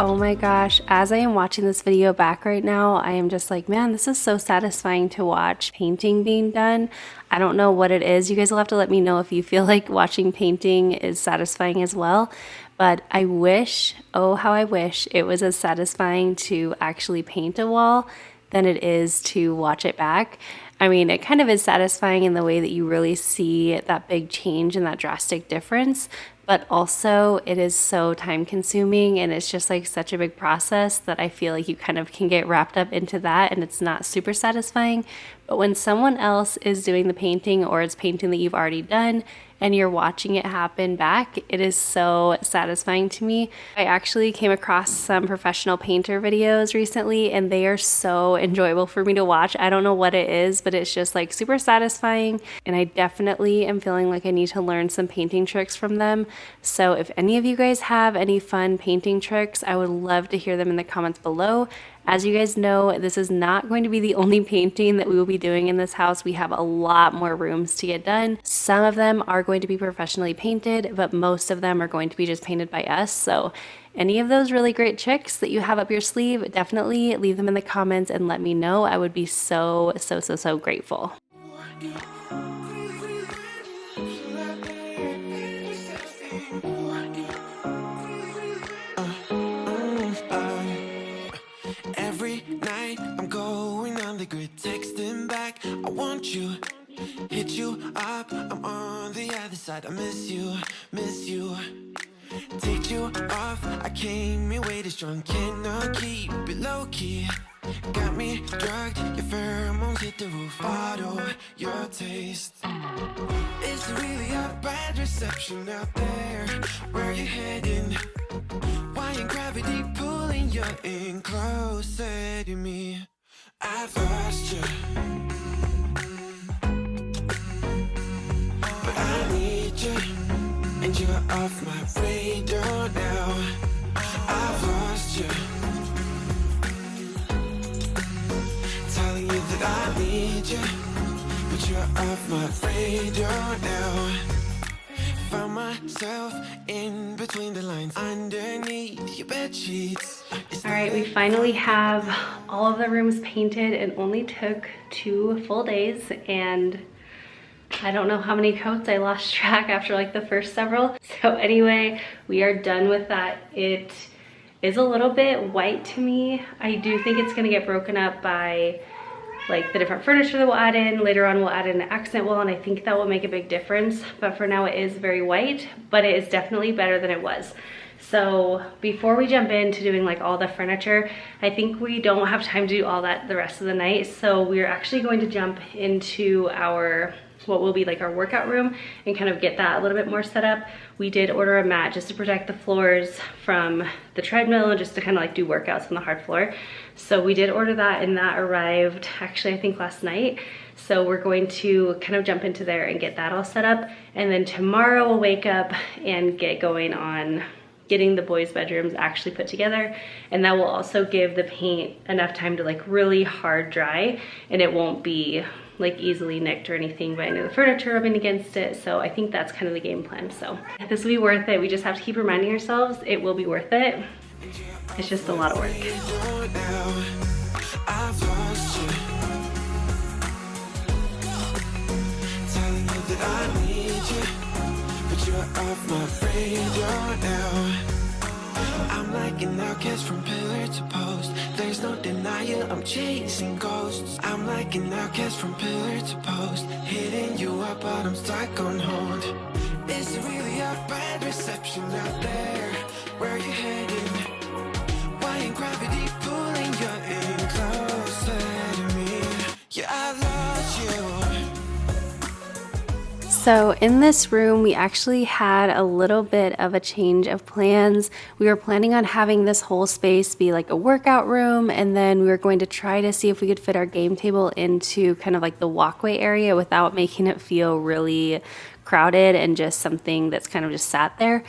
Oh my gosh, as I am watching this video back right now, I am just like, man, this is so satisfying to watch painting being done. I don't know what it is. You guys will have to let me know if you feel like watching painting is satisfying as well. But I wish, oh how I wish it was as satisfying to actually paint a wall than it is to watch it back. I mean, it kind of is satisfying in the way that you really see that big change and that drastic difference, but also it is so time consuming and it's just like such a big process that I feel like you kind of can get wrapped up into that and it's not super satisfying. But when someone else is doing the painting or it's painting that you've already done and you're watching it happen back, it is so satisfying to me. I actually came across some professional painter videos recently and they are so enjoyable for me to watch. I don't know what it is, but it's just like super satisfying and I definitely am feeling like I need to learn some painting tricks from them. So if any of you guys have any fun painting tricks, I would love to hear them in the comments below. As you guys know, this is not going to be the only painting that we will be doing in this house. We have a lot more rooms to get done. Some of them are going to be professionally painted, but most of them are going to be just painted by us. So any of those really great tricks that you have up your sleeve, definitely leave them in the comments and let me know. I would be so grateful. Every night I'm going on the grid, texting back, I want you, hit you up, I'm on the other side, I miss you, take you off, I came in way too strong, cannot keep it low key, got me drugged, your pheromones hit the roof, auto, your taste, it's really a bad reception out there, where you heading? Why ain't gravity pulling you in closer to me? I've lost you, but I need you, and you're off my radar now. I've lost you, telling you that I need you, but you're off my radar now. Found myself in between the lines, underneath your bed sheets. All right, we finally have all of the rooms painted. It only took 2 full days and I don't know how many coats. I lost track after like the first several. So anyway, we are done with that. It is a little bit white to me. I do think it's gonna get broken up by like the different furniture that we'll add in. Later on we'll add in an accent wall and I think that will make a big difference. But for now it is very white, but it is definitely better than it was. So before we jump into doing like all the furniture, I think we don't have time to do all that the rest of the night. So we're actually going to jump into our what will be like our workout room and kind of get that a little bit more set up. We did order a mat just to protect the floors from the treadmill and just to kind of like do workouts on the hard floor. So we did order that and that arrived actually I think last night. So we're going to kind of jump into there and get that all set up. And then tomorrow we'll wake up and get going on getting the boys' bedrooms actually put together. And that will also give the paint enough time to like really hard dry and it won't be like easily nicked or anything by any of the furniture rubbing against it. So I think that's kind of the game plan. So this will be worth it. We just have to keep reminding ourselves it will be worth it. It's just a lot of work. I'm like an outcast from pillar to post. There's no denial, I'm chasing ghosts. I'm like an outcast from pillar to post. Hitting you up, but I'm stuck on hold. Is it really a bad reception out there? Where you heading? Why ain't gravity pulling you in closer to me? Yeah, I've lost you. So in this room, we actually had a little bit of a change of plans. We were planning on having this whole space be like a workout room, and then we were going to try to see if we could fit our game table into kind of like the walkway area without making it feel really crowded and just something that's kind of just sat there.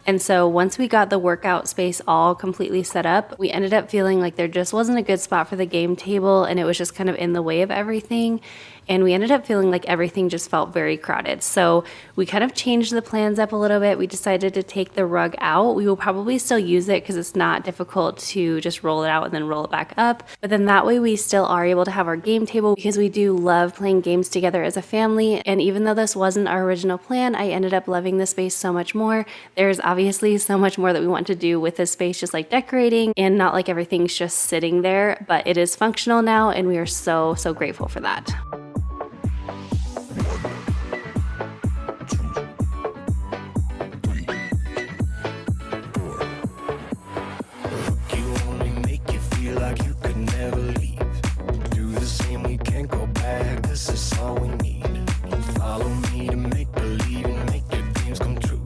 And so once we got the workout space all completely set up, we ended up feeling like there just wasn't a good spot for the game table, and it was just kind of in the way of everything. And we ended up feeling like everything just felt very crowded. So we kind of changed the plans up a little bit. We decided to take the rug out. We will probably still use it because it's not difficult to just roll it out and then roll it back up. But then that way we still are able to have our game table, because we do love playing games together as a family. And even though this wasn't our original plan, I ended up loving the space so much more. There's obviously so much more that we want to do with this space, just like decorating, and not like everything's just sitting there, but it is functional now, and we are so grateful for that. You only make you feel like you could never leave. Do the same, we can't go back. This is all we need. Follow me to make believe and make your dreams come true.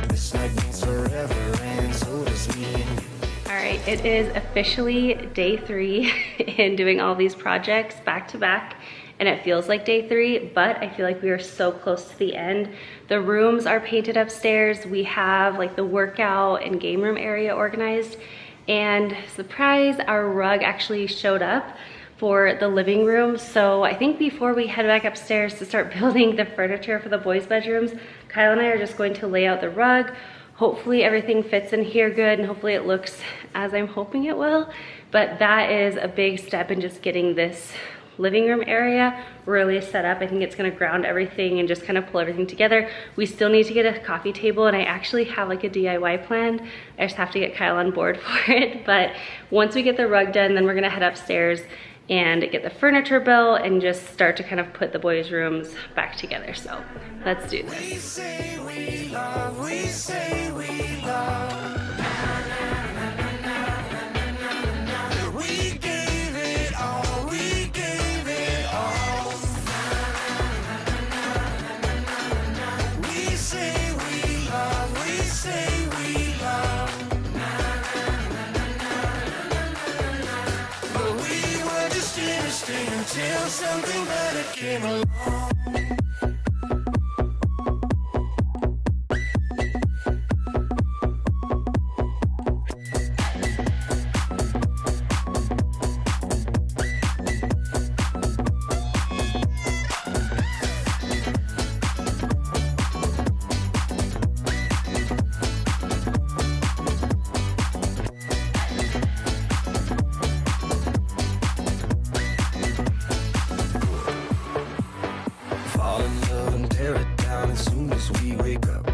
This night means forever, and so does me and you. All right, it is officially day 3 in doing all these projects back to back, and it feels like day 3, but I feel like we are so close to the end. The rooms are painted upstairs. We have like the workout and game room area organized, and surprise, our rug actually showed up for the living room. So I think before we head back upstairs to start building the furniture for the boys' bedrooms, Kyle and I are just going to lay out the rug. Hopefully everything fits in here good, and hopefully it looks as I'm hoping it will. But that is a big step in just getting this living room area really set up. I think it's gonna ground everything and just kind of pull everything together. We still need to get a coffee table, and I actually have like a DIY planned. I just have to get Kyle on board for it. But once we get the rug done, then we're gonna head upstairs and get the furniture built and just start to kind of put the boys' rooms back together. So let's do this. We say we love, we say we love. We gave it all, we gave it all. We say we love, we say we love. But we were just interesting until something better came along. Fall in love and tear it down as soon as we wake up.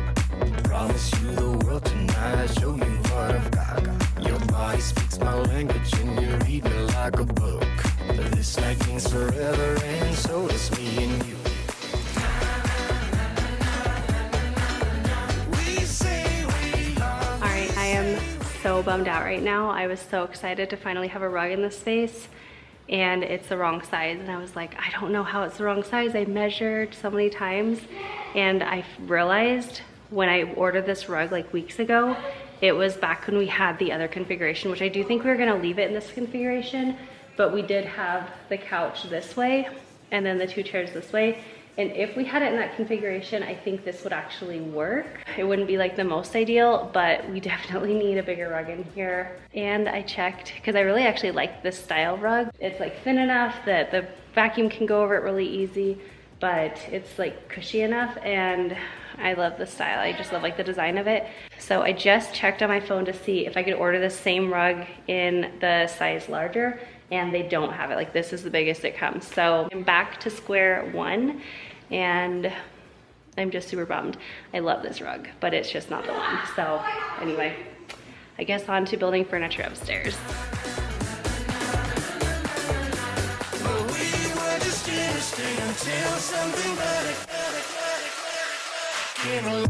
Promise you the world tonight, show you what I've got. Your body speaks my language and you read me like a book. This night means forever, and so does me and you. We say we love. All right, I am so bummed out right now. I was so excited to finally have a rug in this space, and it's the wrong size. And I was like, I don't know how it's the wrong size. I measured so many times, and I realized when I ordered this rug like weeks ago, it was back when we had the other configuration, which I do think we were gonna leave it in this configuration, but we did have the couch this way and then the 2 chairs this way. And if we had it in that configuration, I think this would actually work. It wouldn't be like the most ideal, but we definitely need a bigger rug in here. And I checked, because I really actually like this style rug. It's like thin enough that the vacuum can go over it really easy, but it's like cushy enough, and I love the style. I just love like the design of it. So I just checked on my phone to see if I could order the same rug in the size larger, and they don't have it. Like, this is the biggest it comes. So I'm back to square one, and I'm just super bummed. I love this rug, but it's just not the one. So anyway, I guess on to building furniture upstairs. But we were just interesting until something better came along.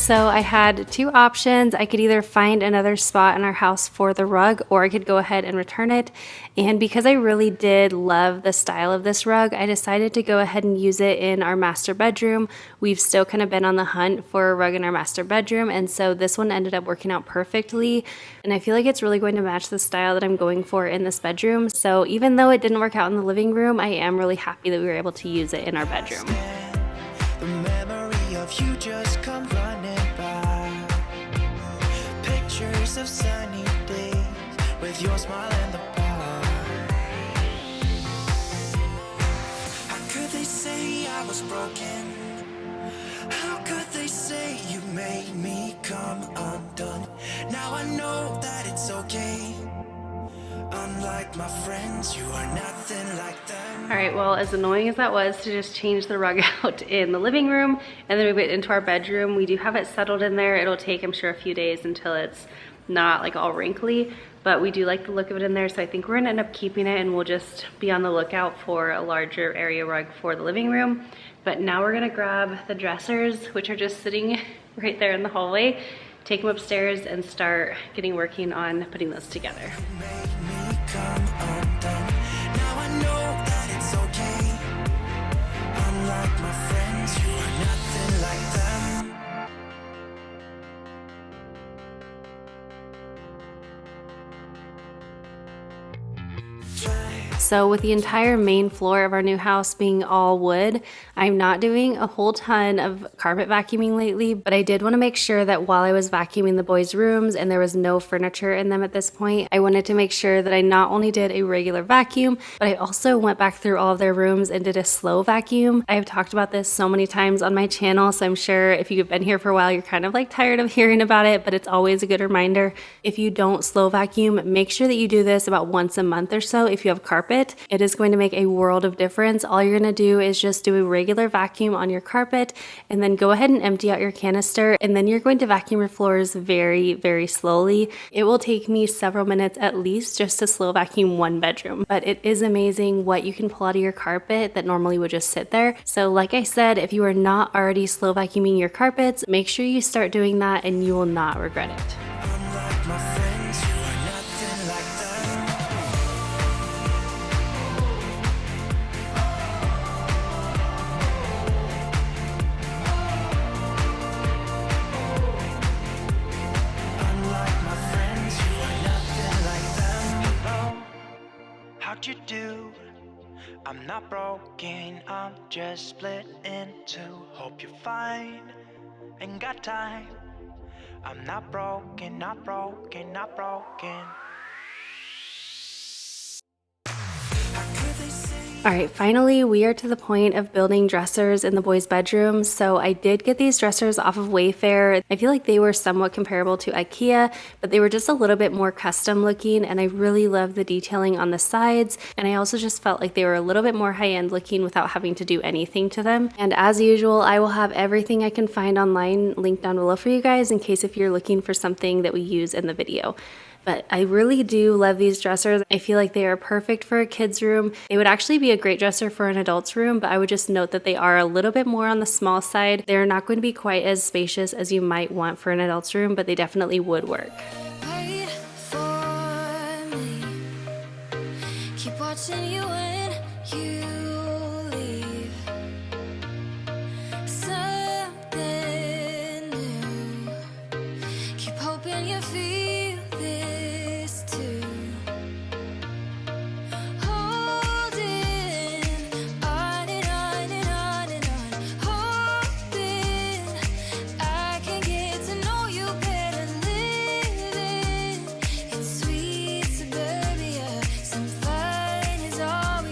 So I had two options. I could either find another spot in our house for the rug, or I could go ahead and return it. And because I really did love the style of this rug, I decided to go ahead and use it in our master bedroom. We've still kind of been on the hunt for a rug in our master bedroom, and so this one ended up working out perfectly. And I feel like it's really going to match the style that I'm going for in this bedroom. So even though it didn't work out in the living room, I am really happy that we were able to use it in our bedroom. The memory of you just come running by. Pictures of sunny days with your smile in the bar. How could they say I was broken? How could they say you made me come undone? Now I know that it's okay. Unlike my friends, you are nothing like them. All right, well, as annoying as that was to just change the rug out in the living room and then move it into our bedroom, we do have it settled in there. It'll take, I'm sure, a few days until it's not like all wrinkly, but we do like the look of it in there, so I think we're gonna end up keeping it, and we'll just be on the lookout for a larger area rug for the living room. But now we're gonna grab the dressers, which are just sitting right there in the hallway, take them upstairs and start working on putting those together. Come undone. Now I know that it's okay. Unlike my friends, you are nothing like them. So with the entire main floor of our new house being all wood, I'm not doing a whole ton of carpet vacuuming lately, but I did want to make sure that while I was vacuuming the boys' rooms and there was no furniture in them at this point, I wanted to make sure that I not only did a regular vacuum, but I also went back through all of their rooms and did a slow vacuum. I have talked about this so many times on my channel, so I'm sure if you've been here for a while, you're kind of like tired of hearing about it, but it's always a good reminder. If you don't slow vacuum, make sure that you do this about once a month or so if you have carpet. It is going to make a world of difference. All you're going to do is just do a regular vacuum on your carpet and then go ahead and empty out your canister, and then you're going to vacuum your floors very, very slowly. It will take me several minutes at least just to slow vacuum one bedroom, but it is amazing what you can pull out of your carpet that normally would just sit there. So like I said, if you are not already slow vacuuming your carpets, make sure you start doing that and you will not regret it. Unlike my friends, you are nothing like them. Unlike my friends, you are nothing like them. Hello, how'd you do? I'm not broken, I'm just split in two. Hope you're fine, ain't got time. I'm not broken, not broken, not broken. All right, finally, we are to the point of building dressers in the boys' bedroom. So I did get these dressers off of Wayfair. I feel like they were somewhat comparable to IKEA, but they were just a little bit more custom looking, and I really loved the detailing on the sides. And I also just felt like they were a little bit more high-end looking without having to do anything to them. And as usual, I will have everything I can find online linked down below for you guys in case if you're looking for something that we use in the video. But I really do love these dressers. I feel like they are perfect for a kid's room. They would actually be a great dresser for an adult's room, but I would just note that they are a little bit more on the small side. They're not going to be quite as spacious as you might want for an adult's room, but they definitely would work. Wait for me. Keep watching you when you leave. Something new. Keep hoping you feel this too. Holding on and on and on and on. Hoping I can get to know you better. Living in sweet suburbia. Some fun is all we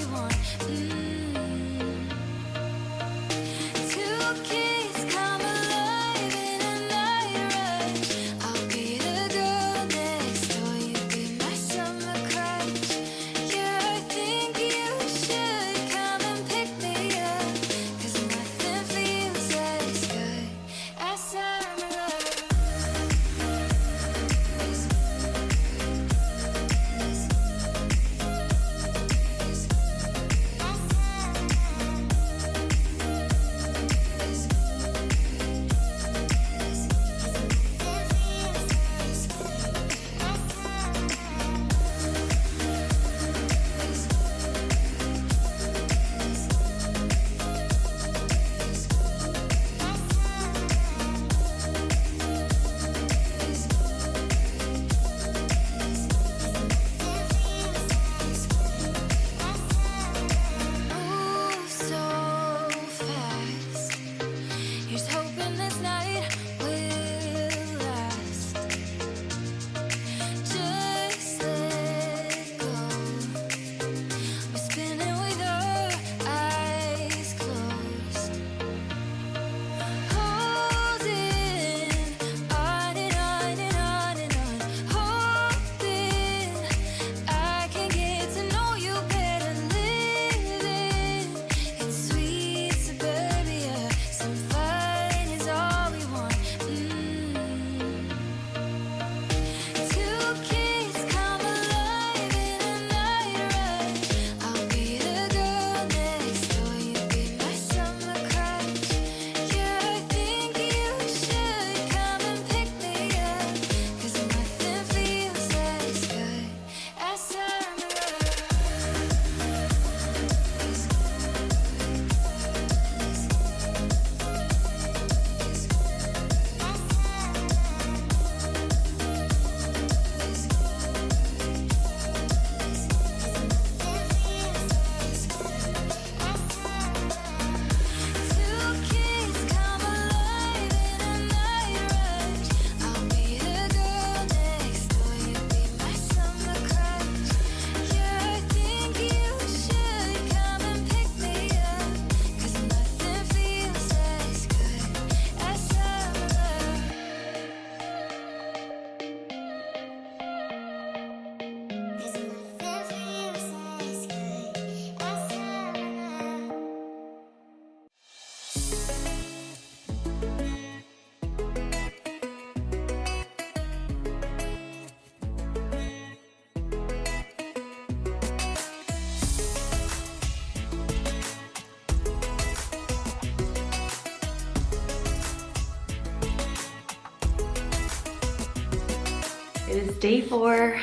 It is day 4.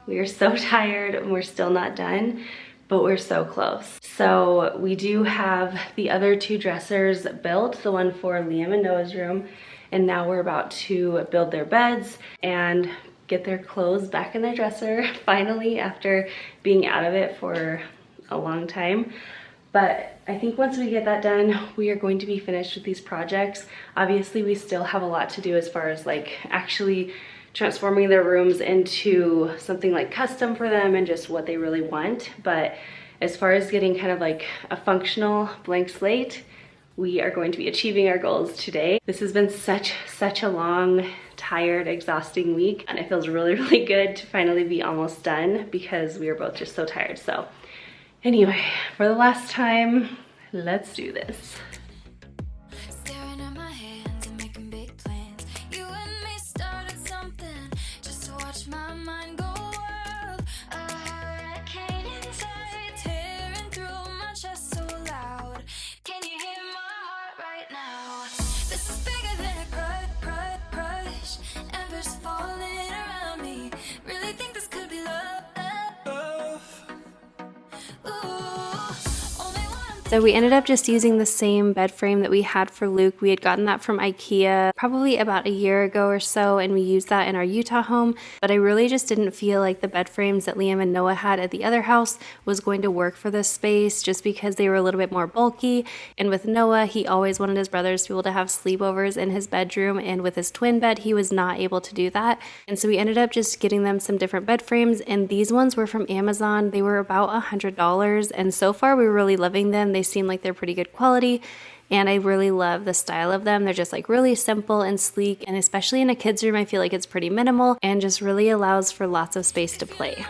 We are so tired and we're still not done, but we're so close. So we do have the other 2 dressers built, the one for Liam and Noah's room, and now we're about to build their beds and get their clothes back in their dresser finally after being out of it for a long time. But I think once we get that done, we are going to be finished with these projects. Obviously, we still have a lot to do as far as like actually transforming their rooms into something like custom for them and just what they really want. But as far as getting kind of like a functional blank slate, we are going to be achieving our goals today. This has been such a long, tired, exhausting week, and it feels really good to finally be almost done because we are both just so tired. So anyway, for the last time, let's do this. Staring at my hands and making big plans. You and me started something just to watch my mind go wild. A hurricane inside, tearing through my chest so loud. Can you hear my heart right now? This is bigger than a crush. Embers falling around me. Really think this could be love. So we ended up just using the same bed frame that we had for Luke. We had gotten that from IKEA probably about a year ago or so, and we used that in our Utah home. But I really just didn't feel like the bed frames that Liam and Noah had at the other house was going to work for this space just because they were a little bit more bulky. And with Noah, he always wanted his brothers to be able to have sleepovers in his bedroom, and with his twin bed, he was not able to do that. And so we ended up just getting them some different bed frames, and these ones were from Amazon. They were about $100, and so far we're really loving them. They seem like they're pretty good quality, and I really love the style of them. They're just like really simple and sleek, and especially in a kid's room, I feel like it's pretty minimal and just really allows for lots of space to play.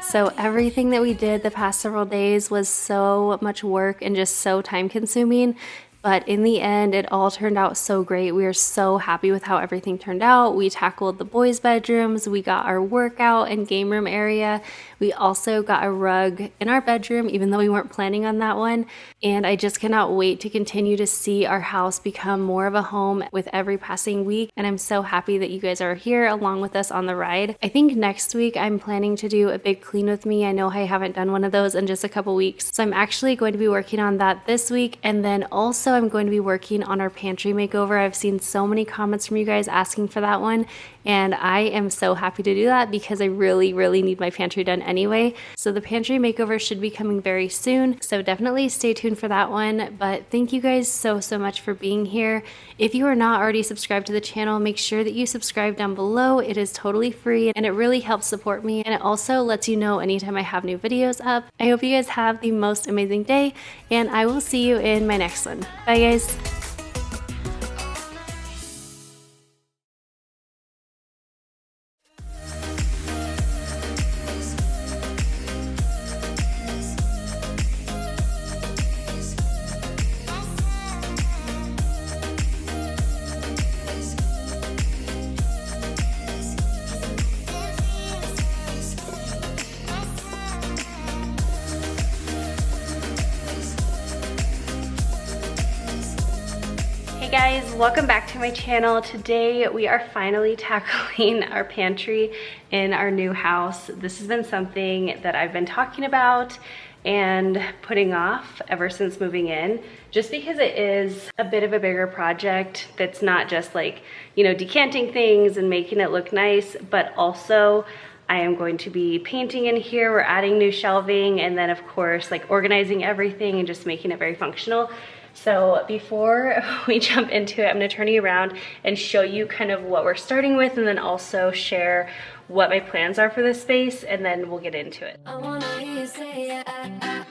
So everything that we did the past several days was so much work and just so time consuming. But in the end, it all turned out so great. We are so happy with how everything turned out. We tackled the boys' bedrooms. We got our workout and game room area. We also got a rug in our bedroom, even though we weren't planning on that one. And I just cannot wait to continue to see our house become more of a home with every passing week. And I'm so happy that you guys are here along with us on the ride. I think next week I'm planning to do a big clean with me. I know I haven't done one of those in just a couple weeks. So I'm actually going to be working on that this week. And then also I'm going to be working on our pantry makeover. I've seen so many comments from you guys asking for that one, and I am so happy to do that because I really need my pantry done anyway. So the pantry makeover should be coming very soon, so definitely stay tuned for that one. But thank you guys so much for being here. If you are not already subscribed to the channel, make sure that you subscribe down below. It is totally free and it really helps support me, and it also lets you know anytime I have new videos up. I hope you guys have the most amazing day, and I will see you in my next one. Bye guys. Hey guys, welcome back to my channel. Today we are finally tackling our pantry in our new house. This has been something that I've been talking about and putting off ever since moving in, just because it is a bit of a bigger project that's not just like, you know, decanting things and making it look nice, but also I am going to be painting in here. We're adding new shelving, and then of course like organizing everything and just making it very functional. So before we jump into it, I'm gonna turn you around and show you kind of what we're starting with, and then also share what my plans are for this space, and then we'll get into it. I wanna hear you say that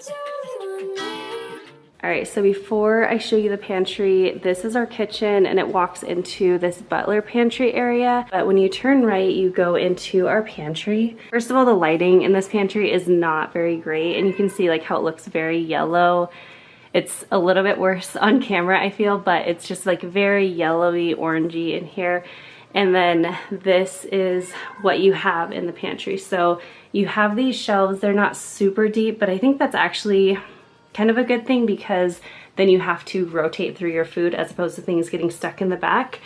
you only want me. All right, so before I show you the pantry, this is our kitchen and it walks into this butler pantry area. But when you turn right, you go into our pantry. First of all, the lighting in this pantry is not very great, and you can see like how it looks very yellow. It's a little bit worse on camera, I feel, but it's just like very yellowy, orangey in here. And then this is what you have in the pantry. So you have these shelves, they're not super deep, but I think that's actually kind of a good thing because then you have to rotate through your food as opposed to things getting stuck in the back.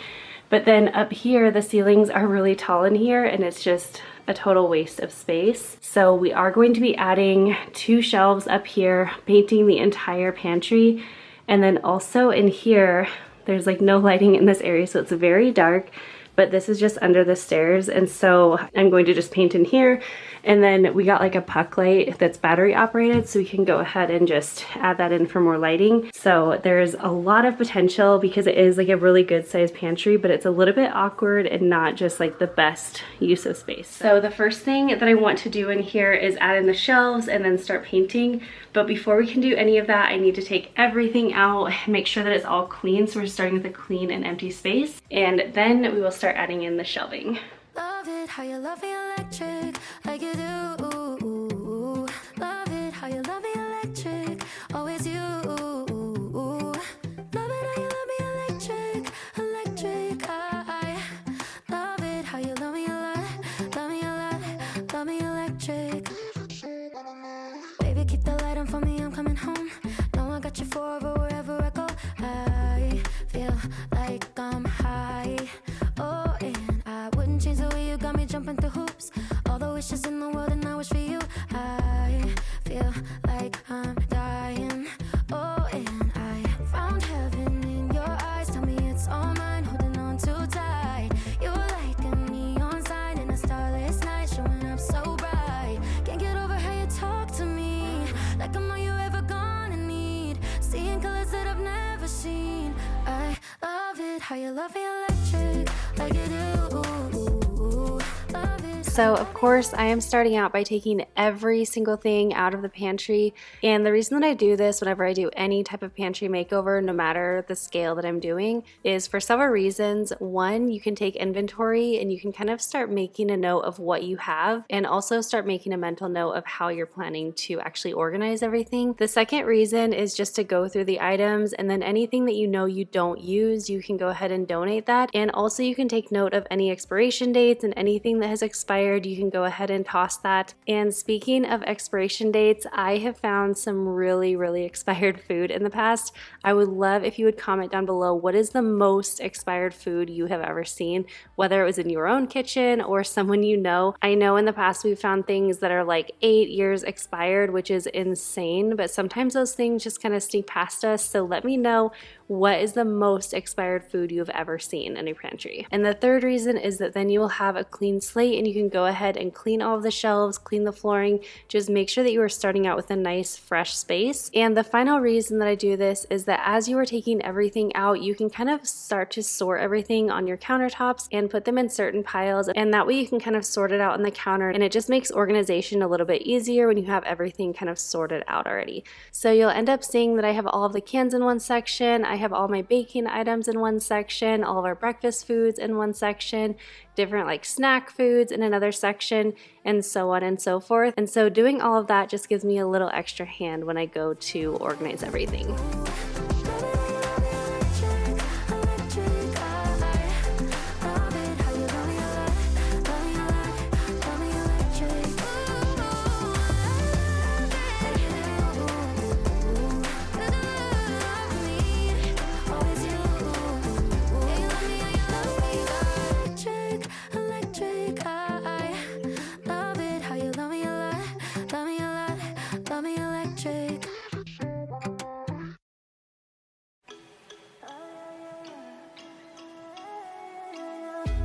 But then up here, the ceilings are really tall in here and it's just a total waste of space. So we are going to be adding 2 shelves up here, painting the entire pantry. And then also in here, there's like no lighting in this area, so it's very dark, but this is just under the stairs. And so I'm going to just paint in here. And then we got like a puck light that's battery operated, so we can go ahead and just add that in for more lighting. So there's a lot of potential because it is like a really good sized pantry, but it's a little bit awkward and not just like the best use of space. So the first thing that I want to do in here is add in the shelves and then start painting. But before we can do any of that, I need to take everything out, make sure that it's all clean. So we're starting with a clean and empty space, and then we will start adding in the shelving. Love it how you love me electric, like you do. Love it how you love me electric, always you. Love it how you love me electric, electric. I love it how you love me a lot, love me a lot, love me electric. Baby, keep the light on for me, I'm coming home. Know I got you forever wherever I go. I feel like I'm high. Oh, and I wouldn't change the way you got me jumping through hoops. All the wishes in the world and I wish for you. I feel like I'm dying. Oh, and I found heaven in your eyes. Tell me it's all mine, holding on too tight. You're like a neon sign in a starless night, showing up so bright. Can't get over how you talk to me, like I'm all you ever gonna need. Seeing colors that I've never seen. I love it how you love me electric, like you do. Love it. So of course I am starting out by taking every single thing out of the pantry, and the reason that I do this whenever I do any type of pantry makeover, no matter the scale that I'm doing, is for several reasons. One, you can take inventory and you can kind of start making a note of what you have, and also start making a mental note of how you're planning to actually organize everything. The second reason is just to go through the items, and then anything that you know you don't use, you can go ahead and donate that. And also you can take note of any expiration dates, and anything that has expired, you can go ahead and toss that. And speaking of expiration dates, I have found some really expired food in the past. I would love if you would comment down below, what is the most expired food you have ever seen, whether it was in your own kitchen or someone you know. I know in the past we've found things that are like 8 years expired, which is insane, but sometimes those things just kind of sneak past us. So let me know, what is the most expired food you've ever seen in a pantry? And the third reason is that then you will have a clean slate and you can go ahead and clean all of the shelves, clean the flooring, just make sure that you are starting out with a nice fresh space. And the final reason that I do this is that as you are taking everything out, you can kind of start to sort everything on your countertops and put them in certain piles, and that way you can kind of sort it out on the counter, and it just makes organization a little bit easier when you have everything kind of sorted out already. So you'll end up seeing that I have all of the cans in one section, I have all my baking items in one section, all of our breakfast foods in one section, different like snack foods in another section, and so on and so forth. And so doing all of that just gives me a little extra hand when I go to organize everything.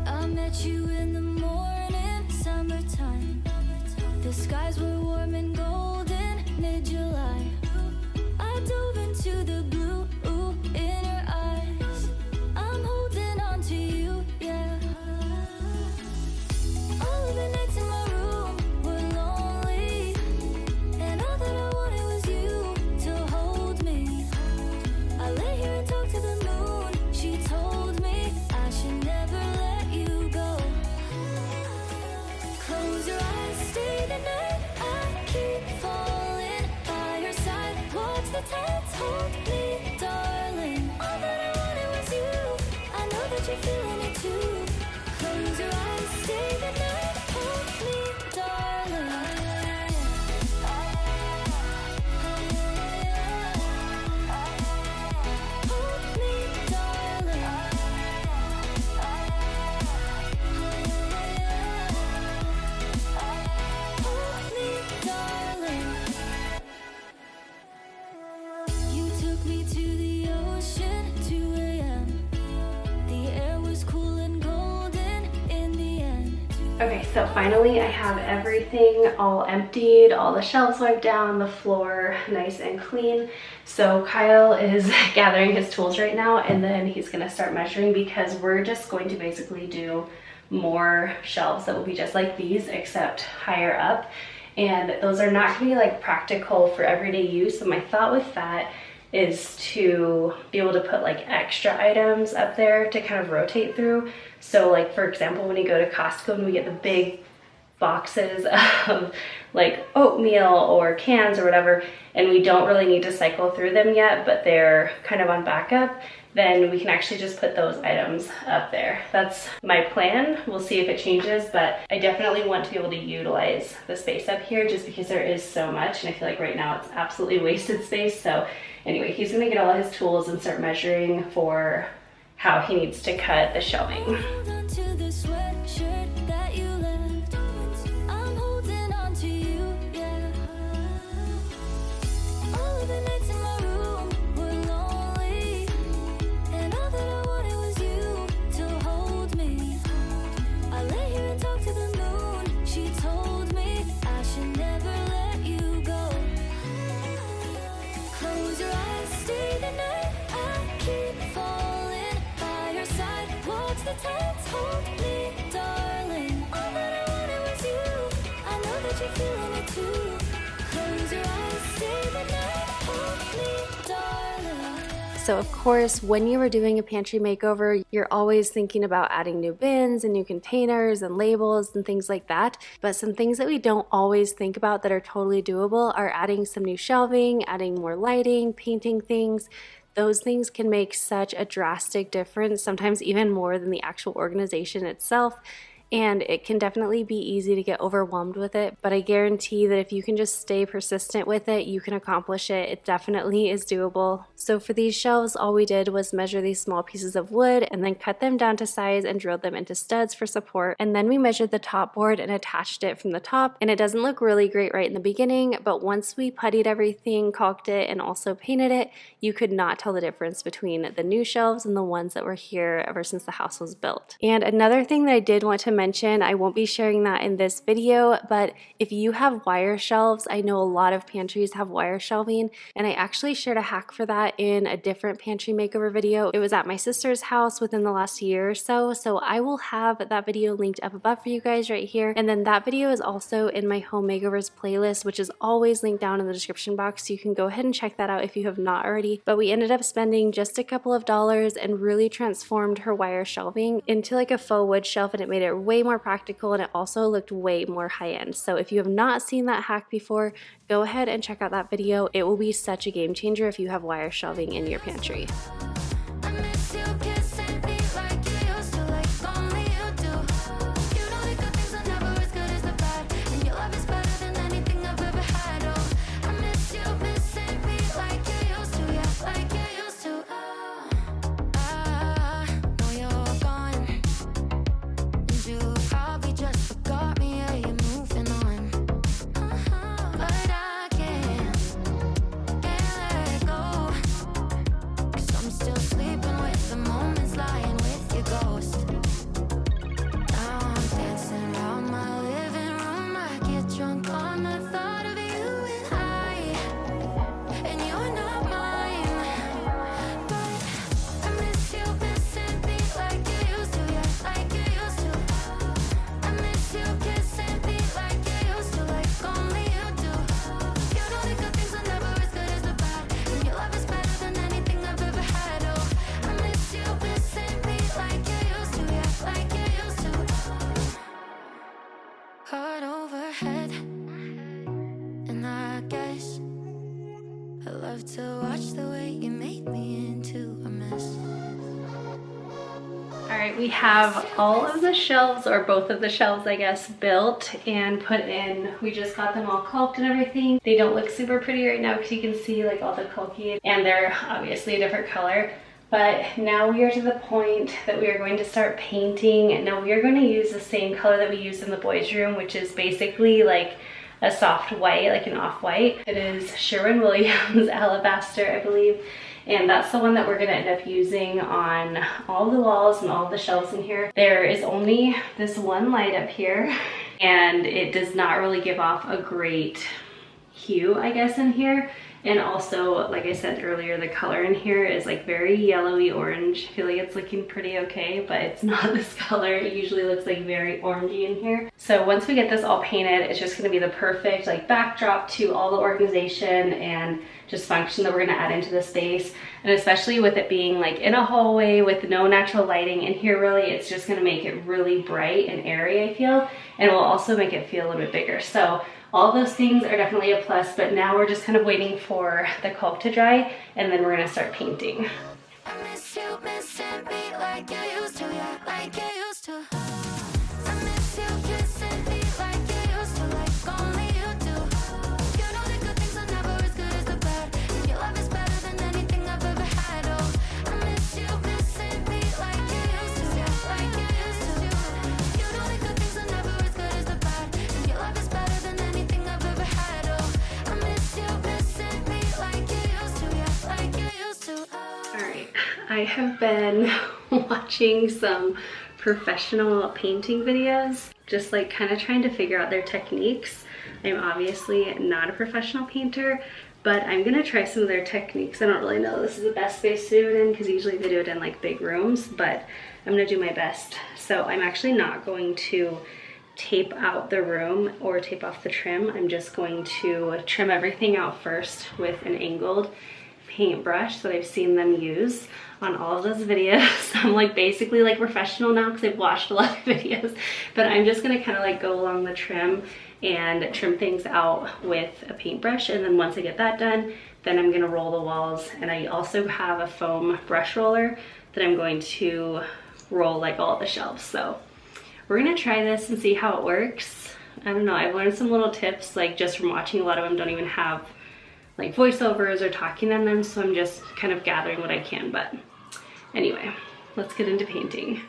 I met you in the morning, summertime. The skies were warm and golden, mid-July. I dove into the blue in your eyes. I'm holding on to you, yeah. All of the nights in my room were lonely, and all that I wanted was you to hold me. hold me, darling. All that I wanted was you. I know that you're feeling it too. Close your eyes, stay the night. Hold me, darling. Hold me, darling. Hold me, darling. You took me to the ocean, 2 a.m. The air was cool and golden in the end. Okay, so finally I have everything all emptied, all the shelves wiped down, the floor nice and clean. So Kyle is gathering his tools right now, and then he's gonna start measuring because we're just going to basically do more shelves that will be just like these except higher up. And those are not gonna be like practical for everyday use. So my thought with that is to be able to put like extra items up there to kind of rotate through. So like for example, when you go to Costco and we get the big boxes of like oatmeal or cans or whatever, and we don't really need to cycle through them yet, but they're kind of on backup, then we can actually just put those items up there. That's my plan. We'll see if it changes, but I definitely want to be able to utilize the space up here just because there is so much, and I feel like right now it's absolutely wasted space. So anyway, he's gonna get all his tools and start measuring for how he needs to cut the shelving. Hold on to the sweatshirt that you left. I'm holding on to you, yeah. All of the nights in my room were lonely, and all that I wanted was you to hold me. I lay here and talk to the moon. She told me I should never let you go. Close your eyes, stay the night. I keep falling by your side. Watch the tides, hold me, darling. All that I wanted was you. I know that you're feeling it too. Close your eyes, stay the night. Hold me, darling. So of course, when you are doing a pantry makeover, you're always thinking about adding new bins and new containers and labels and things like that. But some things that we don't always think about that are totally doable are adding some new shelving, adding more lighting, painting things. Those things can make such a drastic difference, sometimes even more than the actual organization itself. And it can definitely be easy to get overwhelmed with it, but I guarantee that if you can just stay persistent with it, you can accomplish it. It definitely is doable. So for these shelves, all we did was measure these small pieces of wood and then cut them down to size and drilled them into studs for support. And then we measured the top board and attached it from the top. And it doesn't look really great right in the beginning, but once we puttied everything, caulked it, and also painted it, you could not tell the difference between the new shelves and the ones that were here ever since the house was built. And another thing that I did want to mention, I won't be sharing that in this video, but if you have wire shelves, I know a lot of pantries have wire shelving, and I actually shared a hack for that in a different pantry makeover video. It was at my sister's house within the last year or so, so I will have that video linked up above for you guys right here. And then that video is also in my home makeovers playlist, which is always linked down in the description box, so you can go ahead and check that out if you have not already. But we ended up spending just a couple of dollars and really transformed her wire shelving into like a faux wood shelf, and it made it way more practical, and it also looked way more high-end. So if you have not seen that hack before, go ahead and check out that video. It will be such a game changer if you have wire shelving in your pantry. I miss you, kiss and beat like you used to, like only you do. You know the good things are never as good as the bad, and your love is better than anything I've ever had. Oh, I miss you, miss and beat like you used to, yeah, like you used to. Now you're gone, and you probably just forgot me. Yeah, you're moving on, but I can't let go. 'Cause I'm still sleeping with the moments lying with your ghost. Now I'm dancing around my living room. I get drunk on the thought of you and you're not mine. But I miss you, miss and beat like you used to, yeah, like you used to. I miss you, kiss and beat like you used to, like only you do. You know the good things are never as good as the bad, and your love is better than anything I've ever had. Oh, I miss you, miss and beat like you used to, yeah, like you used to. Heart overhead, and I guess I love to watch the way right, we have all of the shelves, or both of the shelves, I guess, built and put in. We just got them all caulked and everything. They don't look super pretty right now because you can see like all the caulking, and they're obviously a different color. But now we are to the point that we are going to start painting. Now we are going to use the same color that we used in the boys' room, which is basically like a soft white, like an off-white. It is Sherwin-Williams Alabaster, I believe. And that's the one that we're gonna end up using on all the walls and all the shelves in here. There is only this one light up here, and it does not really give off a great hue, I guess, in here. And also, like I said earlier, the color in here is like very yellowy orange. I feel like it's looking pretty okay, but it's not this color. It usually looks like very orangey in here. So once we get this all painted, it's just gonna be the perfect like backdrop to all the organization and just function that we're gonna add into the space. And especially with it being like in a hallway with no natural lighting in here, really, it's just gonna make it really bright and airy, I feel. And it will also make it feel a little bit bigger. So all those things are definitely a plus, but now we're just kind of waiting for the caulk to dry, and then we're gonna start painting. I miss you, missing me like you used to, yeah, like you used to. I miss you, kissing me like you used to, like only you do. You know the good things are never as good as the bad, and your love is better than anything I've ever had. Oh, I miss you, missing me like you used to, yeah, like you used to. You know the good things are never as good as the bad, and your love is better than anything I've ever had. Oh, I miss you, missing me like you used to, yeah, like you used to. Alright, I have been watching some professional painting videos, just like kind of trying to figure out their techniques. I'm obviously not a professional painter, but I'm gonna try some of their techniques. I don't really know this is the best space to do it in because usually they do it in like big rooms, but I'm gonna do my best. So I'm actually not going to tape out the room or tape off the trim. I'm just going to trim everything out first with an angled paintbrush that I've seen them use on all of those videos. I'm like basically like professional now because I've watched a lot of videos, but I'm just gonna kind of like go along the trim and trim things out with a paintbrush. And then once I get that done, then I'm gonna roll the walls. And I also have a foam brush roller that I'm going to roll like all the shelves. So we're gonna try this and see how it works. I don't know, I've learned some little tips like just from watching. A lot of them don't even have like voiceovers or talking in them, so I'm just kind of gathering what I can. But anyway, let's get into painting.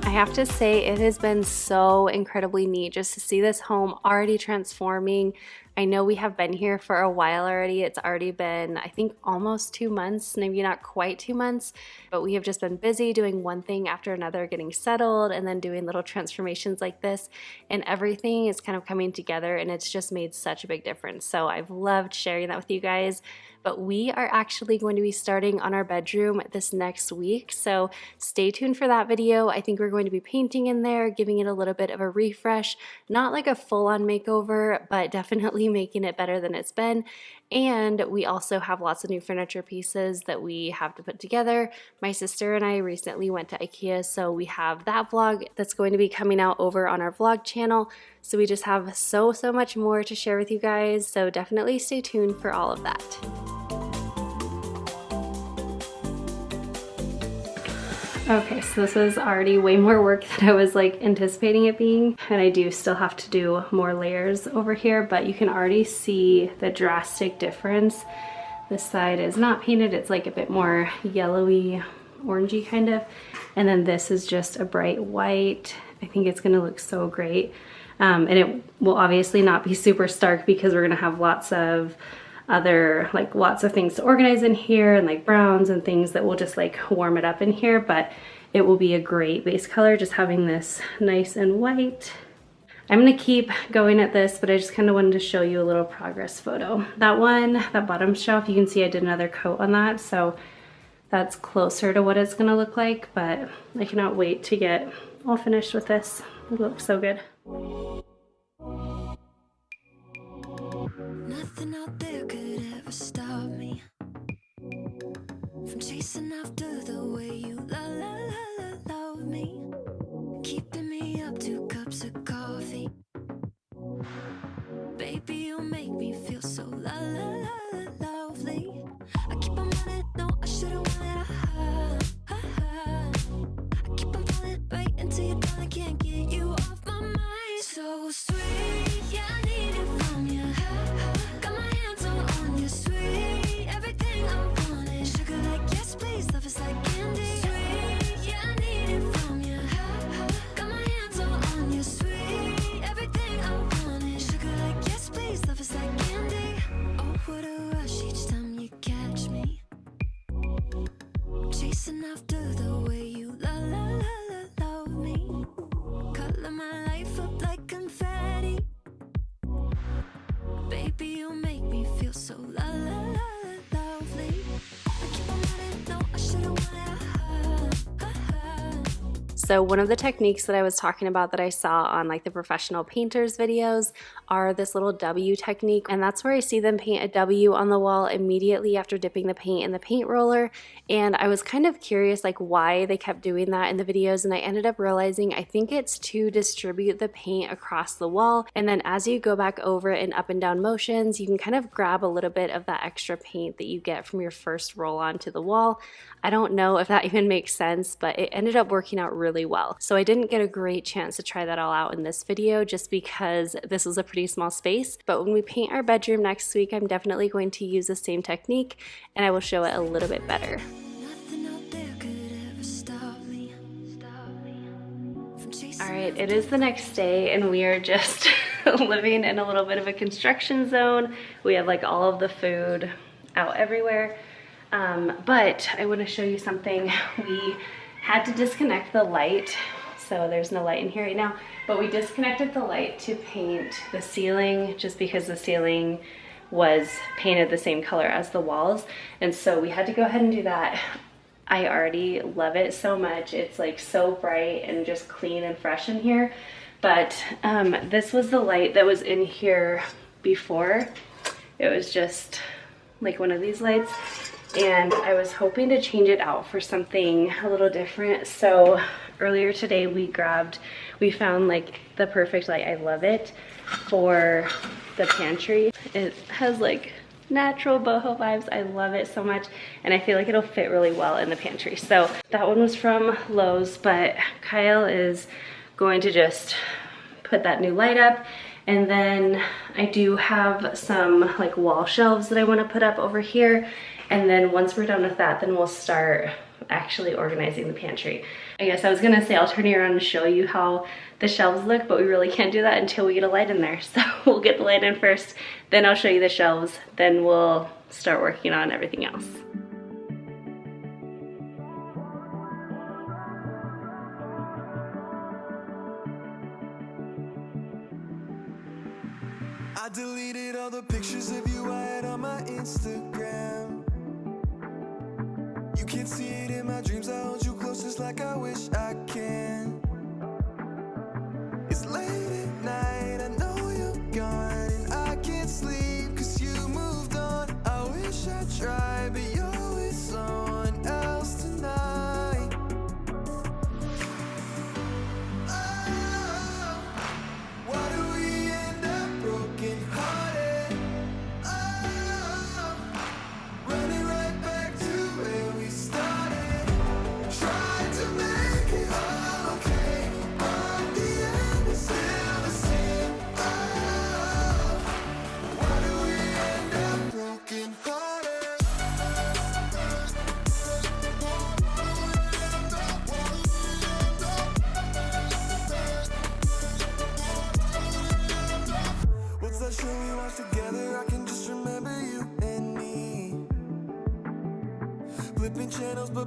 I have to say it has been so incredibly neat just to see this home already transforming. I know we have been here for a while already. It's already been, I think, almost 2 months, maybe not quite 2 months, but we have just been busy doing one thing after another, getting settled and then doing little transformations like this, and everything is kind of coming together, and it's just made such a big difference. So I've loved sharing that with you guys. But we are actually going to be starting on our bedroom this next week, so stay tuned for that video. I think we're going to be painting in there, giving it a little bit of a refresh, not like a full-on makeover, but definitely making it better than it's been. And we also have lots of new furniture pieces that we have to put together. My sister and I recently went to IKEA, so we have that vlog that's going to be coming out over on our vlog channel. So we just have so much more to share with you guys, so definitely stay tuned for all of that. Okay, so this is already way more work than I was like anticipating it being, and I do still have to do more layers over here, but you can already see the drastic difference. This side is not painted, it's like a bit more yellowy orangey kind of. And then this is just a bright white. I think it's gonna look so great. And it will obviously not be super stark because we're gonna have lots of things to organize in here, and like browns and things that will just like warm it up in here, but it will be a great base color just having this nice and white. I'm gonna keep going at this, but I just kind of wanted to show you a little progress photo. That bottom shelf, you can see I did another coat on that, so that's closer to what it's gonna look like, but I cannot wait to get all finished with this. It looks so good. Nothing out there could ever stop me from chasing after the way you love me, keeping me up 2 cups of coffee. Baby, you make me feel so lovely. I keep on running, no, I should've wanted a high. I keep on falling right into your dawn, I can't get you off my mind. So sweet, yeah, I need it from you. Got my hands all on you, sweet. Everything I wanted, sugar like yes, please. Love is like candy, sweet. Yeah, I need it from you. Got my hands all on you, sweet. Everything I wanted, sugar like yes, please. Love is like candy. Oh, what a rush each time you catch me chasing after the way you love me. Color my life up like confetti. Baby, you make me feel so lovely. I keep on running, no, I should've wanted a high. So one of the techniques that I was talking about that I saw on like the professional painters videos are this little W technique, and that's where I see them paint a W on the wall immediately after dipping the paint in the paint roller. And I was kind of curious like why they kept doing that in the videos, and I ended up realizing I think it's to distribute the paint across the wall, and then as you go back over it in up and down motions, you can kind of grab a little bit of that extra paint that you get from your first roll onto the wall. I don't know if that even makes sense, but it ended up working out really well. So I didn't get a great chance to try that all out in this video just because this was a pretty small space. But when we paint our bedroom next week, I'm definitely going to use the same technique and I will show it a little bit better. Nothing out there could ever stop me from chasing. All right, it is the next day and we are just living in a little bit of a construction zone. We have like all of the food out everywhere. But I want to show you something. We had to disconnect the light, so there's no light in here right now, but we disconnected the light to paint the ceiling just because the ceiling was painted the same color as the walls, and so we had to go ahead and do that. I already love it so much. It's like so bright and just clean and fresh in here, but this was the light that was in here before. It was just like one of these lights, and I was hoping to change it out for something a little different. So earlier today we found like the perfect light. I love it for the pantry. It has like natural boho vibes. I love it so much, and I feel like it'll fit really well in the pantry. So that one was from Lowe's, but Kyle is going to just put that new light up. And then I do have some like wall shelves that I want to put up over here. And then once we're done with that, then we'll start actually organizing the pantry. I guess I was gonna say I'll turn you around and show you how the shelves look, but we really can't do that until we get a light in there. So we'll get the light in first, then I'll show you the shelves, then we'll start working on everything else. I deleted all the pictures of you I had on my Instagram. You can't see it in my dreams, I hold you closest like I wish I can. It's late at night, I know you're gone, and I can't sleep cause you moved on. I wish I tried, but you're with someone else tonight. Oh, why do we end up broken hearted? Oh, running right back to where we started. Tried to make it all okay, but the end is still the same. Oh, why do we end up broken hearted?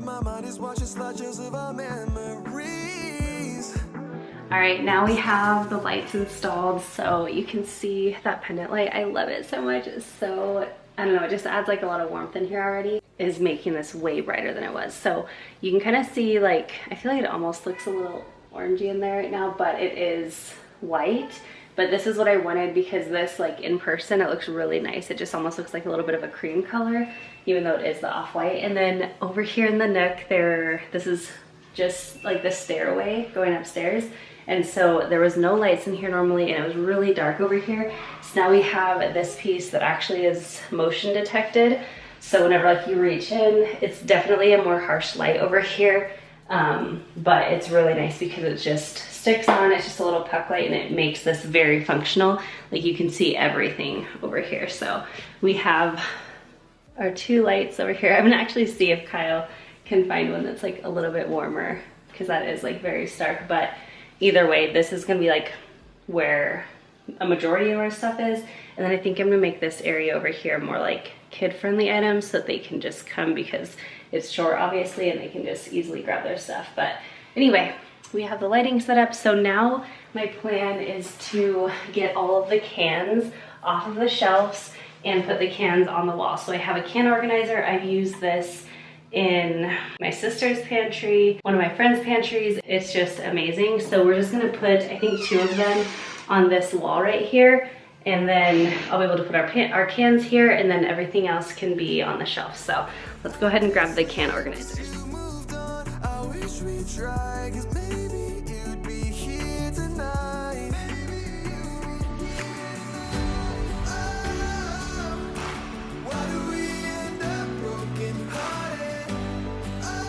my mind is watching slideshows of our memories. All right, now we have the lights installed, so you can see that pendant light. I love it so much. It's so, I don't know, it just adds like a lot of warmth in here already. Is making this way brighter than it was. So you can kind of see, like, I feel like it almost looks a little orangey in there right now, but it is white. But this is what I wanted because this, like, in person, it looks really nice. It just almost looks like a little bit of a cream color, even though it is the off-white. And then over here in the nook there, this is just like the stairway going upstairs. And so there was no lights in here normally, and it was really dark over here. So now we have this piece that actually is motion detected. So whenever like you reach in, it's definitely a more harsh light over here, but it's really nice because it just sticks on. It's just a little puck light, and it makes this very functional. Like you can see everything over here. So we have our 2 lights over here. I'm gonna actually see if Kyle can find one that's like a little bit warmer, because that is like very stark. But either way, this is gonna be like where a majority of our stuff is. And then I think I'm gonna make this area over here more like kid-friendly items so that they can just come, because it's short obviously, and they can just easily grab their stuff. But anyway, we have the lighting set up. So now my plan is to get all of the cans off of the shelves and put the cans on the wall. So I have a can organizer. I've used this in my sister's pantry, one of my friend's pantries. It's just amazing. So we're just gonna put, I think, 2 of them on this wall right here, and then I'll be able to put our cans here, and then everything else can be on the shelf. So let's go ahead and grab the can organizers. You moved on, I wish we tried, 'cause maybe you'd be here tonight. Oh, why do we end up broken hearted? Oh,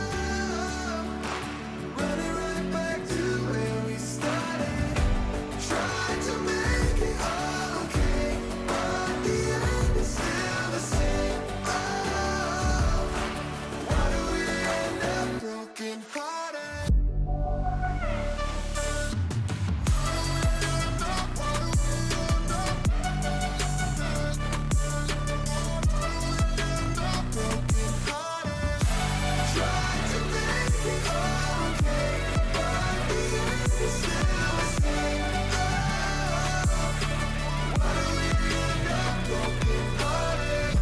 running right back to where we started. Tried to make it all okay, but the end is still the same. Oh, why do we end up broken hearted? Tried to make it all okay, but the end is still the same. Why do we end up broken hearted?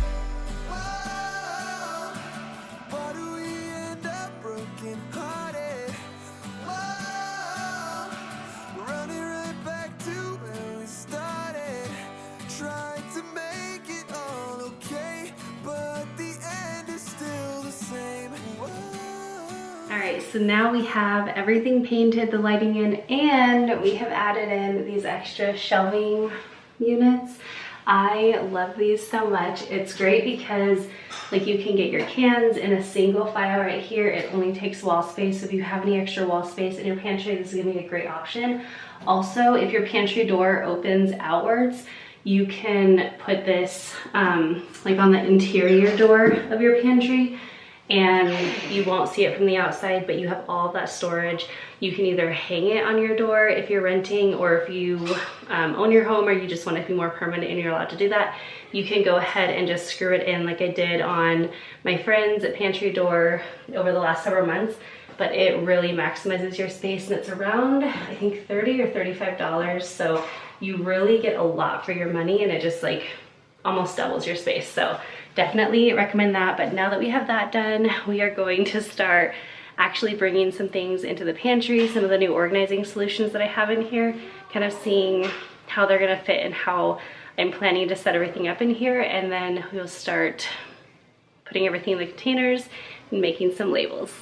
Why do we end up broken hearted? Running right back to where we started. Tried to make it all okay, but the end is still the same. All right, so now we have everything painted, the lighting in, and we have added in these extra shelving units. I love these so much. It's great because like you can get your cans in a single file right here. It only takes wall space. So if you have any extra wall space in your pantry, this is gonna be a great option. Also, if your pantry door opens outwards, you can put this like on the interior door of your pantry, and you won't see it from the outside, but you have all of that storage. You can either hang it on your door if you're renting, or if you own your home, or you just want it to be more permanent and you're allowed to do that, you can go ahead and just screw it in like I did on my friend's pantry door over the last several months. But it really maximizes your space, and it's around, I think, $30 or $35. So you really get a lot for your money, and it just like almost doubles your space. So definitely recommend that. But now that we have that done, we are going to start actually bringing some things into the pantry, some of the new organizing solutions that I have in here, kind of seeing how they're gonna fit and how I'm planning to set everything up in here. And then we'll start putting everything in the containers and making some labels.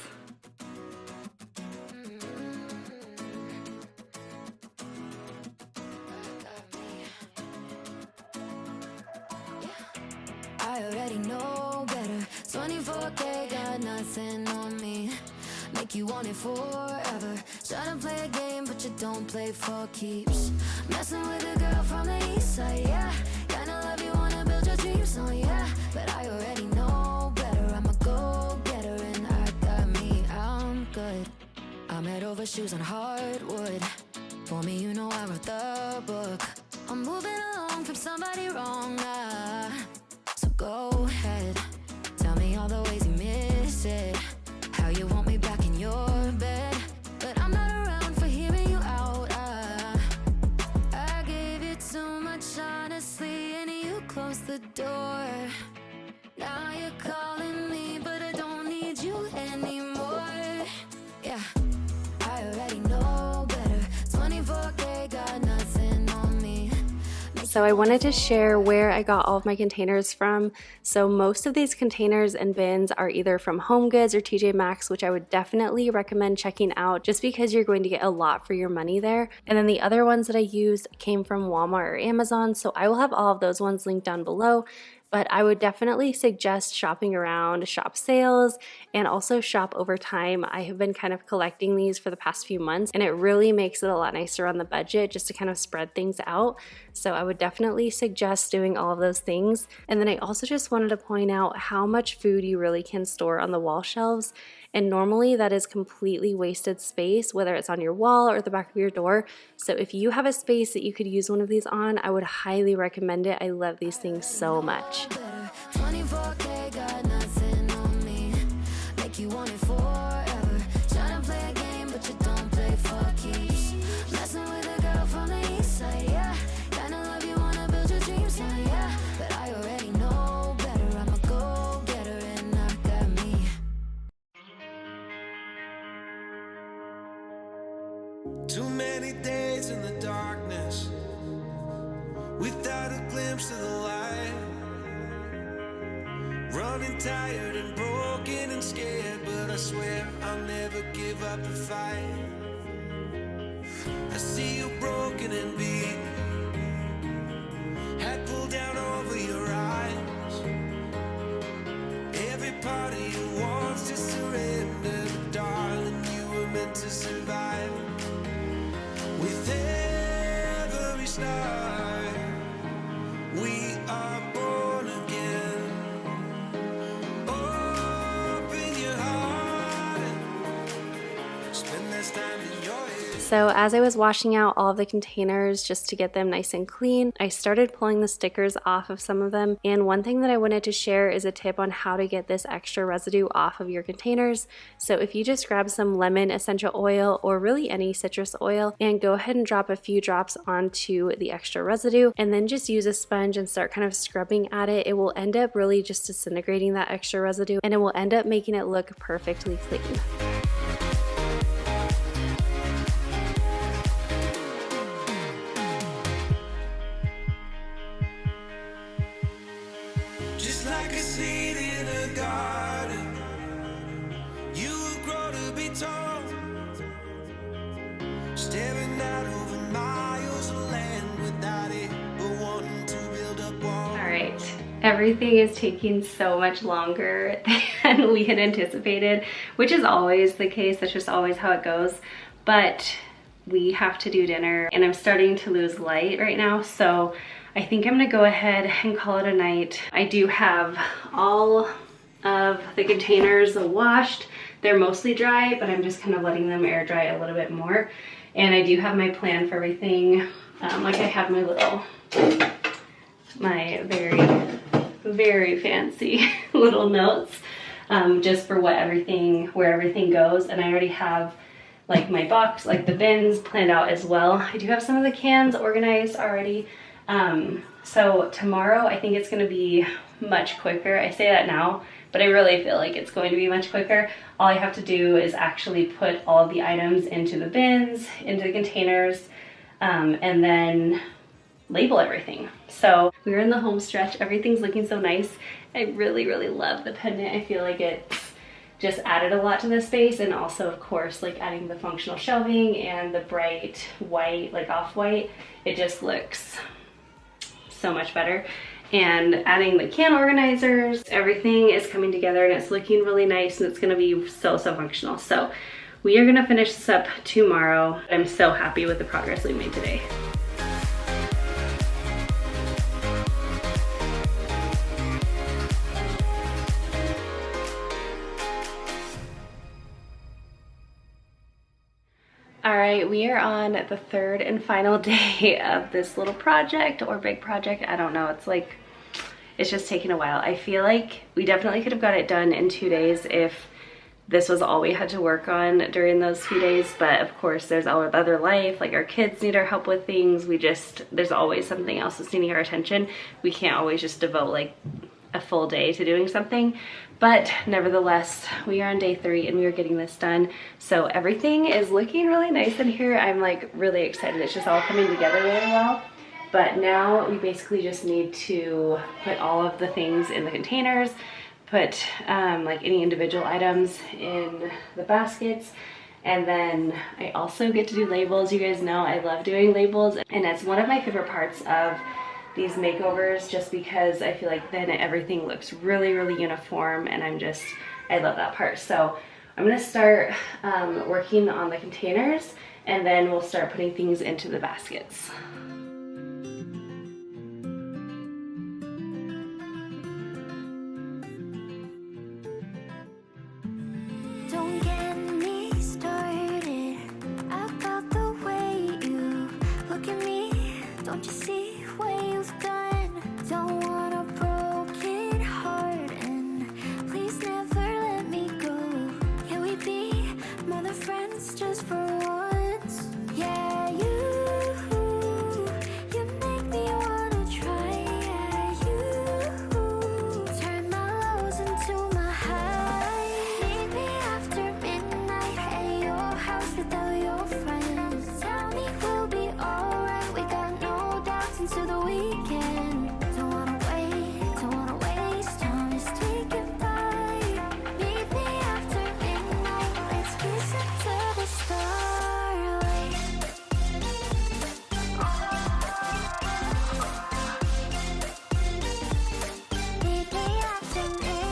I already know better. 24K got nothing on me. Make you want it forever. Tryna play a game, but you don't play for keeps. Messing with a girl from the east side, yeah. Kinda love you, wanna build your dreams on, yeah. But I already know better. I'm a go-getter, and I got me. I'm good. I'm head over shoes on hardwood. For me, you know I wrote the book. I'm moving along from somebody wrong, so go ahead. Tell me all the ways you miss it. How So I wanted to share where I got all of my containers from. So most of these containers and bins are either from Home Goods or TJ Maxx, which I would definitely recommend checking out just because you're going to get a lot for your money there. And then the other ones that I used came from Walmart or Amazon, so I will have all of those ones linked down below. But I would definitely suggest shopping around, shop sales, and also shop over time. I have been kind of collecting these for the past few months, and it really makes it a lot nicer on the budget just to kind of spread things out. So I would definitely suggest doing all of those things. And then I also just wanted to point out how much food you really can store on the wall shelves. And normally that is completely wasted space, whether it's on your wall or the back of your door. So if you have a space that you could use one of these on, I would highly recommend it. I love these things so much. 24K got nothing on me. Make you want it forever. Tryna play a game, but you don't play for keeps. Messing with a girl from the east side, yeah. Kinda love you, wanna build your dreams, yeah. But I already know better. I'm a go-getter and I got me. Too many days in the darkness without a glimpse of the light. Running tired and broken and scared, but I swear I'll never give up the fight. I see you broken and beat, head pulled down over your eyes. Every part of you wants to surrender, but darling, you were meant to survive. With every start, we are born again. Open your heart and spend this time in your head. So as I was washing out all of the containers just to get them nice and clean, I started pulling the stickers off of some of them. And one thing that I wanted to share is a tip on how to get this extra residue off of your containers. So if you just grab some lemon essential oil or really any citrus oil and go ahead and drop a few drops onto the extra residue and then just use a sponge and start kind of scrubbing at it, it will end up really just disintegrating that extra residue and it will end up making it look perfectly clean. Just like a seed in a garden, you will grow to be tall, staring out over miles of land without it, but wanting to build a wall. All right, everything is taking so much longer than we had anticipated, which is always the case. That's just always how it goes. But we have to do dinner and I'm starting to lose light right now. So I think I'm gonna go ahead and call it a night. I do have all of the containers washed. They're mostly dry, but I'm just kind of letting them air dry a little bit more. And I do have my plan for everything. Like I have my very fancy little notes just for where everything goes. And I already have like my box, like the bins planned out as well. I do have some of the cans organized already. So tomorrow I think it's going to be much quicker. I say that now, but I really feel like it's going to be much quicker. All I have to do is actually put all of the items into the bins, into the containers, and then label everything. So we're in the home stretch. Everything's looking so nice. I really love the pendant. I feel like it's just added a lot to this space, and also of course like adding the functional shelving and the bright white, like off-white, it just looks so much better. And adding the can organizers, everything is coming together and it's looking really nice and it's gonna be so functional. So we are gonna finish this up tomorrow. I'm so happy with the progress we made today. All right, we are on the third and final day of this little project or big project. I don't know, it's just taking a while. I feel like we definitely could have got it done in 2 days if this was all we had to work on during those few days. But of course there's all of other life, like our kids need our help with things. There's always something else that's needing our attention. We can't always just devote like a full day to doing something. But nevertheless, we are on day 3 and we are getting this done. So everything is looking really nice in here. I'm like really excited. It's just all coming together really well. But now we basically just need to put all of the things in the containers, put like any individual items in the baskets. And then I also get to do labels. You guys know I love doing labels, and it's one of my favorite parts of these makeovers, just because I feel like then everything looks really, really uniform, and I love that part. So I'm gonna start working on the containers, and then we'll start putting things into the baskets. Don't get me started about the way you look at me. Don't you see what you've done? Don't want a broken heart, and please never let me go. Can we be more than friends just for once? Yeah, you make me wanna try. Yeah, you turn my lows into my highs. Meet me after midnight at your house without your friends. Tell me we'll be alright. We got no doubts into the weekend. Don't wanna waste time. Just take it by. Meet me after midnight. Let's kiss into the starlight. Meet me after midnight.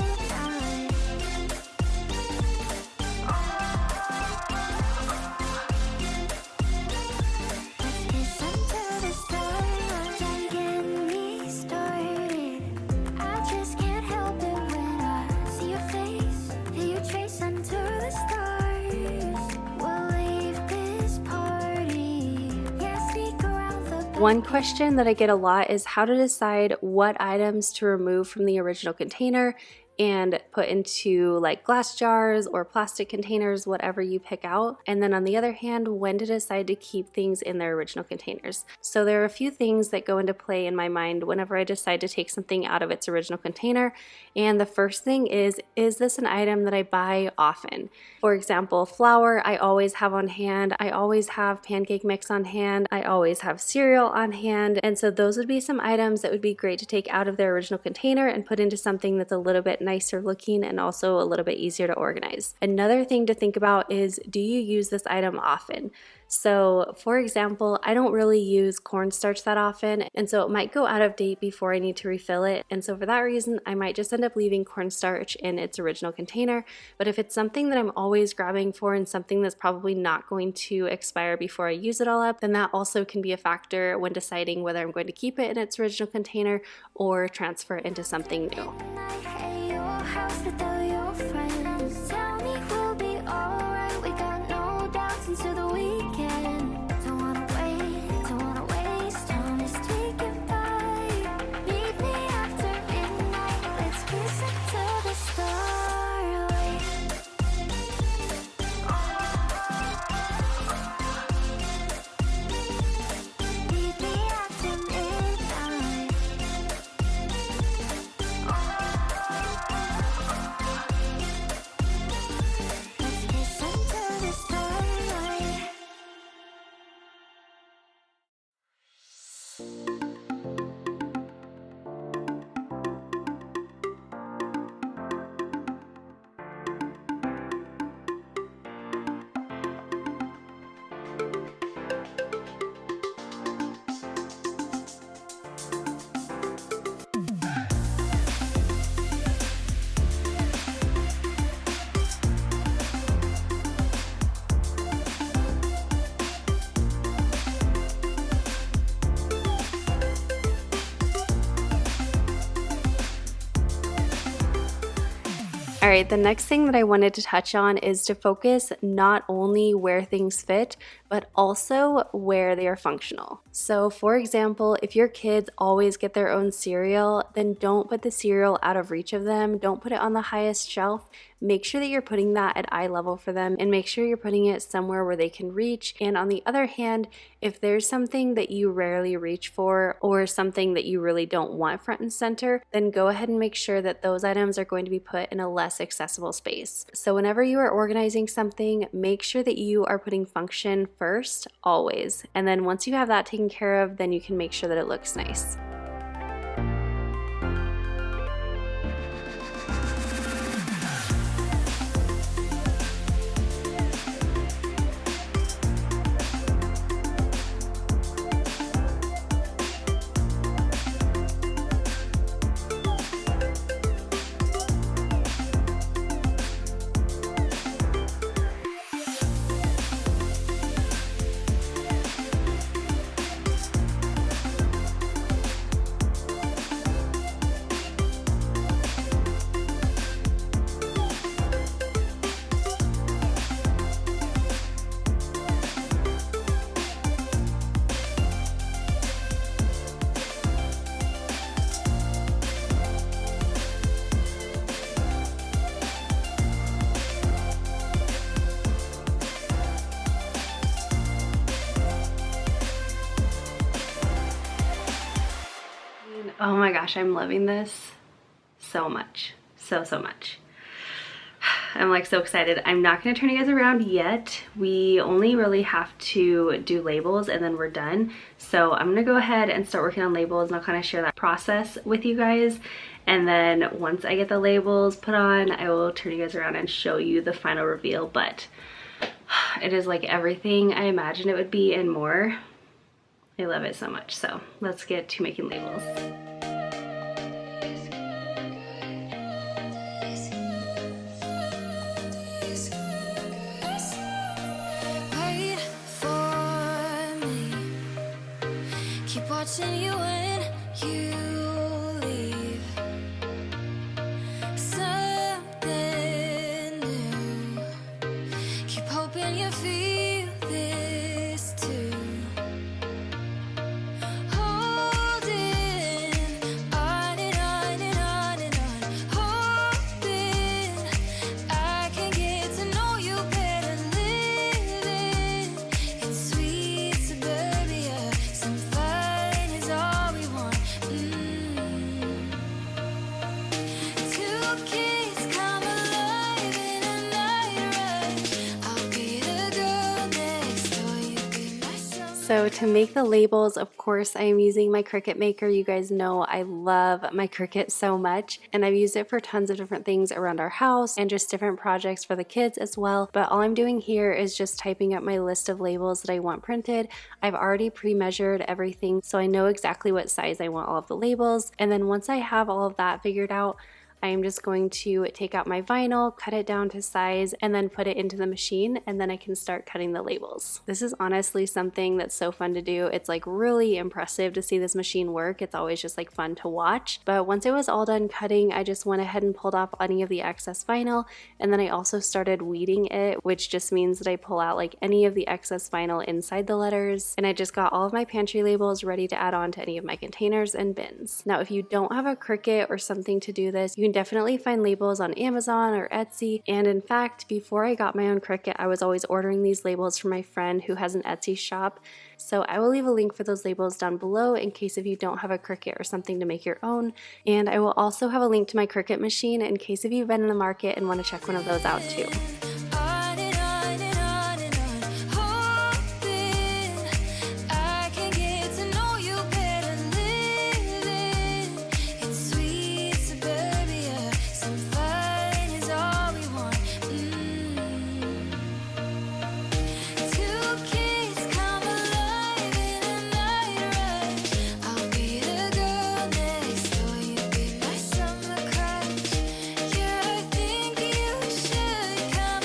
Let's kiss under the starlight. Don't get me started. I just can't help it when I see your face. Feel your trace under the stars. We'll leave this party. Yeah, sneak around the One question that I get a lot is how to decide what items to remove from the original container and put into like glass jars or plastic containers, whatever you pick out. And then on the other hand, when to decide to keep things in their original containers. So there are a few things that go into play in my mind whenever I decide to take something out of its original container. And the first thing is this an item that I buy often? For example, flour I always have on hand. I always have pancake mix on hand. I always have cereal on hand. And so those would be some items that would be great to take out of their original container and put into something that's a little bit nicer looking and also a little bit easier to organize. Another thing to think about is, do you use this item often? So for example, I don't really use cornstarch that often, and so it might go out of date before I need to refill it. And so for that reason, I might just end up leaving cornstarch in its original container. But if it's something that I'm always grabbing for and something that's probably not going to expire before I use it all up, then that also can be a factor when deciding whether I'm going to keep it in its original container or transfer it into something new. midnight at your house without your friends. Tell me we'll be alright. We got no doubts into the weekend. Don't wanna waste time. Just take it by. Meet me after midnight. Let's kiss into the starlight. Meet me after midnight. Let's kiss under the starlight. All right, the next thing that I wanted to touch on is to focus not only where things fit, but also where they are functional. So for example, if your kids always get their own cereal, then don't put the cereal out of reach of them. Don't put it on the highest shelf. make sure that you're putting that at eye level for them and make sure you're putting it somewhere where they can reach. And on the other hand, if there's something that you rarely reach for or something that you really don't want front and center, then go ahead and make sure that those items are going to be put in a less accessible space. So whenever you are organizing something, make sure that you are putting function first, always. And then once you have that taken care of, then you can make sure that it looks nice. Oh my gosh, I'm loving this so much. So much. I'm like so excited. I'm not going to turn you guys around yet. We only really have to do labels and then we're done. So I'm going to go ahead and start working on labels and I'll kind of share that process with you guys. And then once I get the labels put on, I will turn you guys around and show you the final reveal. But it is like everything I imagined it would be and more. I love it so much. So let's get to making labels. Wait for me. Keep watching you when you leave. Something new. Keep hoping you feel this too. Holding on and on and on and on. Hoping I can get to know you better. Living in sweet suburbia. Some fun is all we want. Two kids come alive in a night rush. I'll be the girl next door. You be my summer. So to make the labels, of course, I am using my Cricut maker. You guys know I love my Cricut so much, and I've used it for tons of different things around our house and just different projects for the kids as well. But all I'm doing here is just typing up my list of labels that I want printed. I've already pre-measured everything, so I know exactly what size I want all of the labels. And then once I have all of that figured out, I am just going to take out my vinyl, cut it down to size, and then put it into the machine, and then I can start cutting the labels. This is honestly something that's so fun to do. It's like really impressive to see this machine work. It's always just like fun to watch. But once it was all done cutting, I just went ahead and pulled off any of the excess vinyl, and then I also started weeding it, which just means that I pull out like any of the excess vinyl inside the letters, and I just got all of my pantry labels ready to add on to any of my containers and bins. Now, if you don't have a Cricut or something to do this, you can definitely find labels on Amazon or Etsy. And in fact, before I got my own Cricut, I was always ordering these labels from my friend who has an Etsy shop. So I will leave a link for those labels down below in case if you don't have a Cricut or something to make your own. And I will also have a link to my Cricut machine in case if you've been in the market and want to check one of those out too. On and on and on and on. Hoping I can get to know you better. Living in sweet suburbia. Some fun is all we want. Two kids come alive in a night rush. I'll be the girl next door. You be my summer crush. Yeah, I think you should come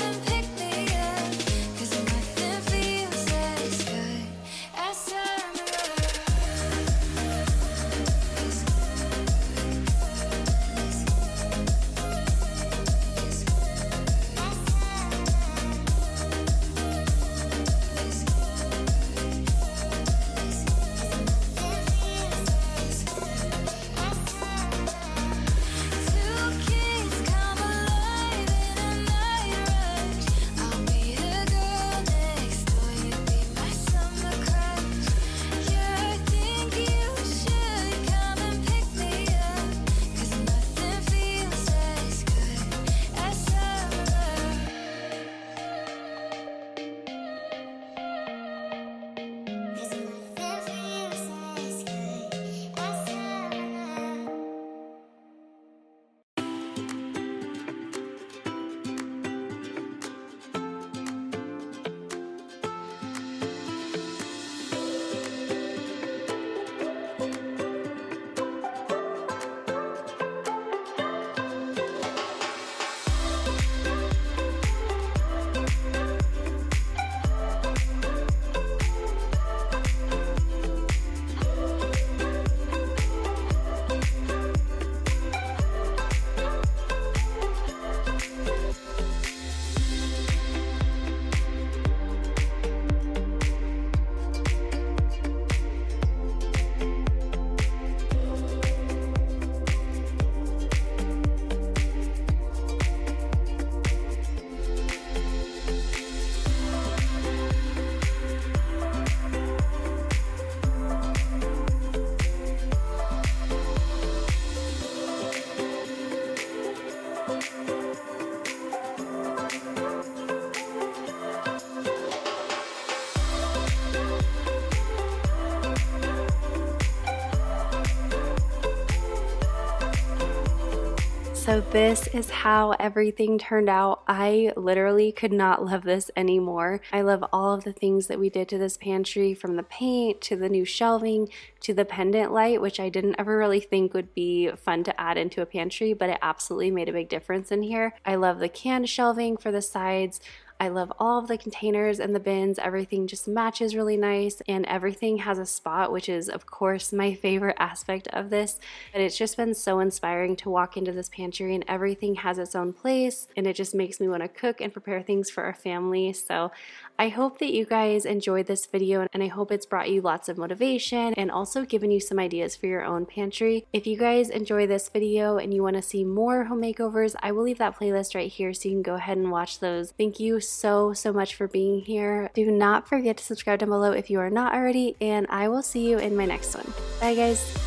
So this is how everything turned out. I literally could not love this anymore. I love all of the things that we did to this pantry, from the paint to the new shelving to the pendant light, which I didn't ever really think would be fun to add into a pantry, but it absolutely made a big difference in here. I love the canned shelving for the sides. I love all of the containers and the bins. Everything just matches really nice, and everything has a spot, which is of course my favorite aspect of this. But it's just been so inspiring to walk into this pantry and everything has its own place, and it just makes me want to cook and prepare things for our family. So I hope that you guys enjoyed this video, and I hope it's brought you lots of motivation and also given you some ideas for your own pantry. If you guys enjoy this video and you want to see more home makeovers, I will leave that playlist right here so you can go ahead and watch those. Thank you so much for being here. Do not forget to subscribe down below if you are not already, and I will see you in my next one. Bye guys.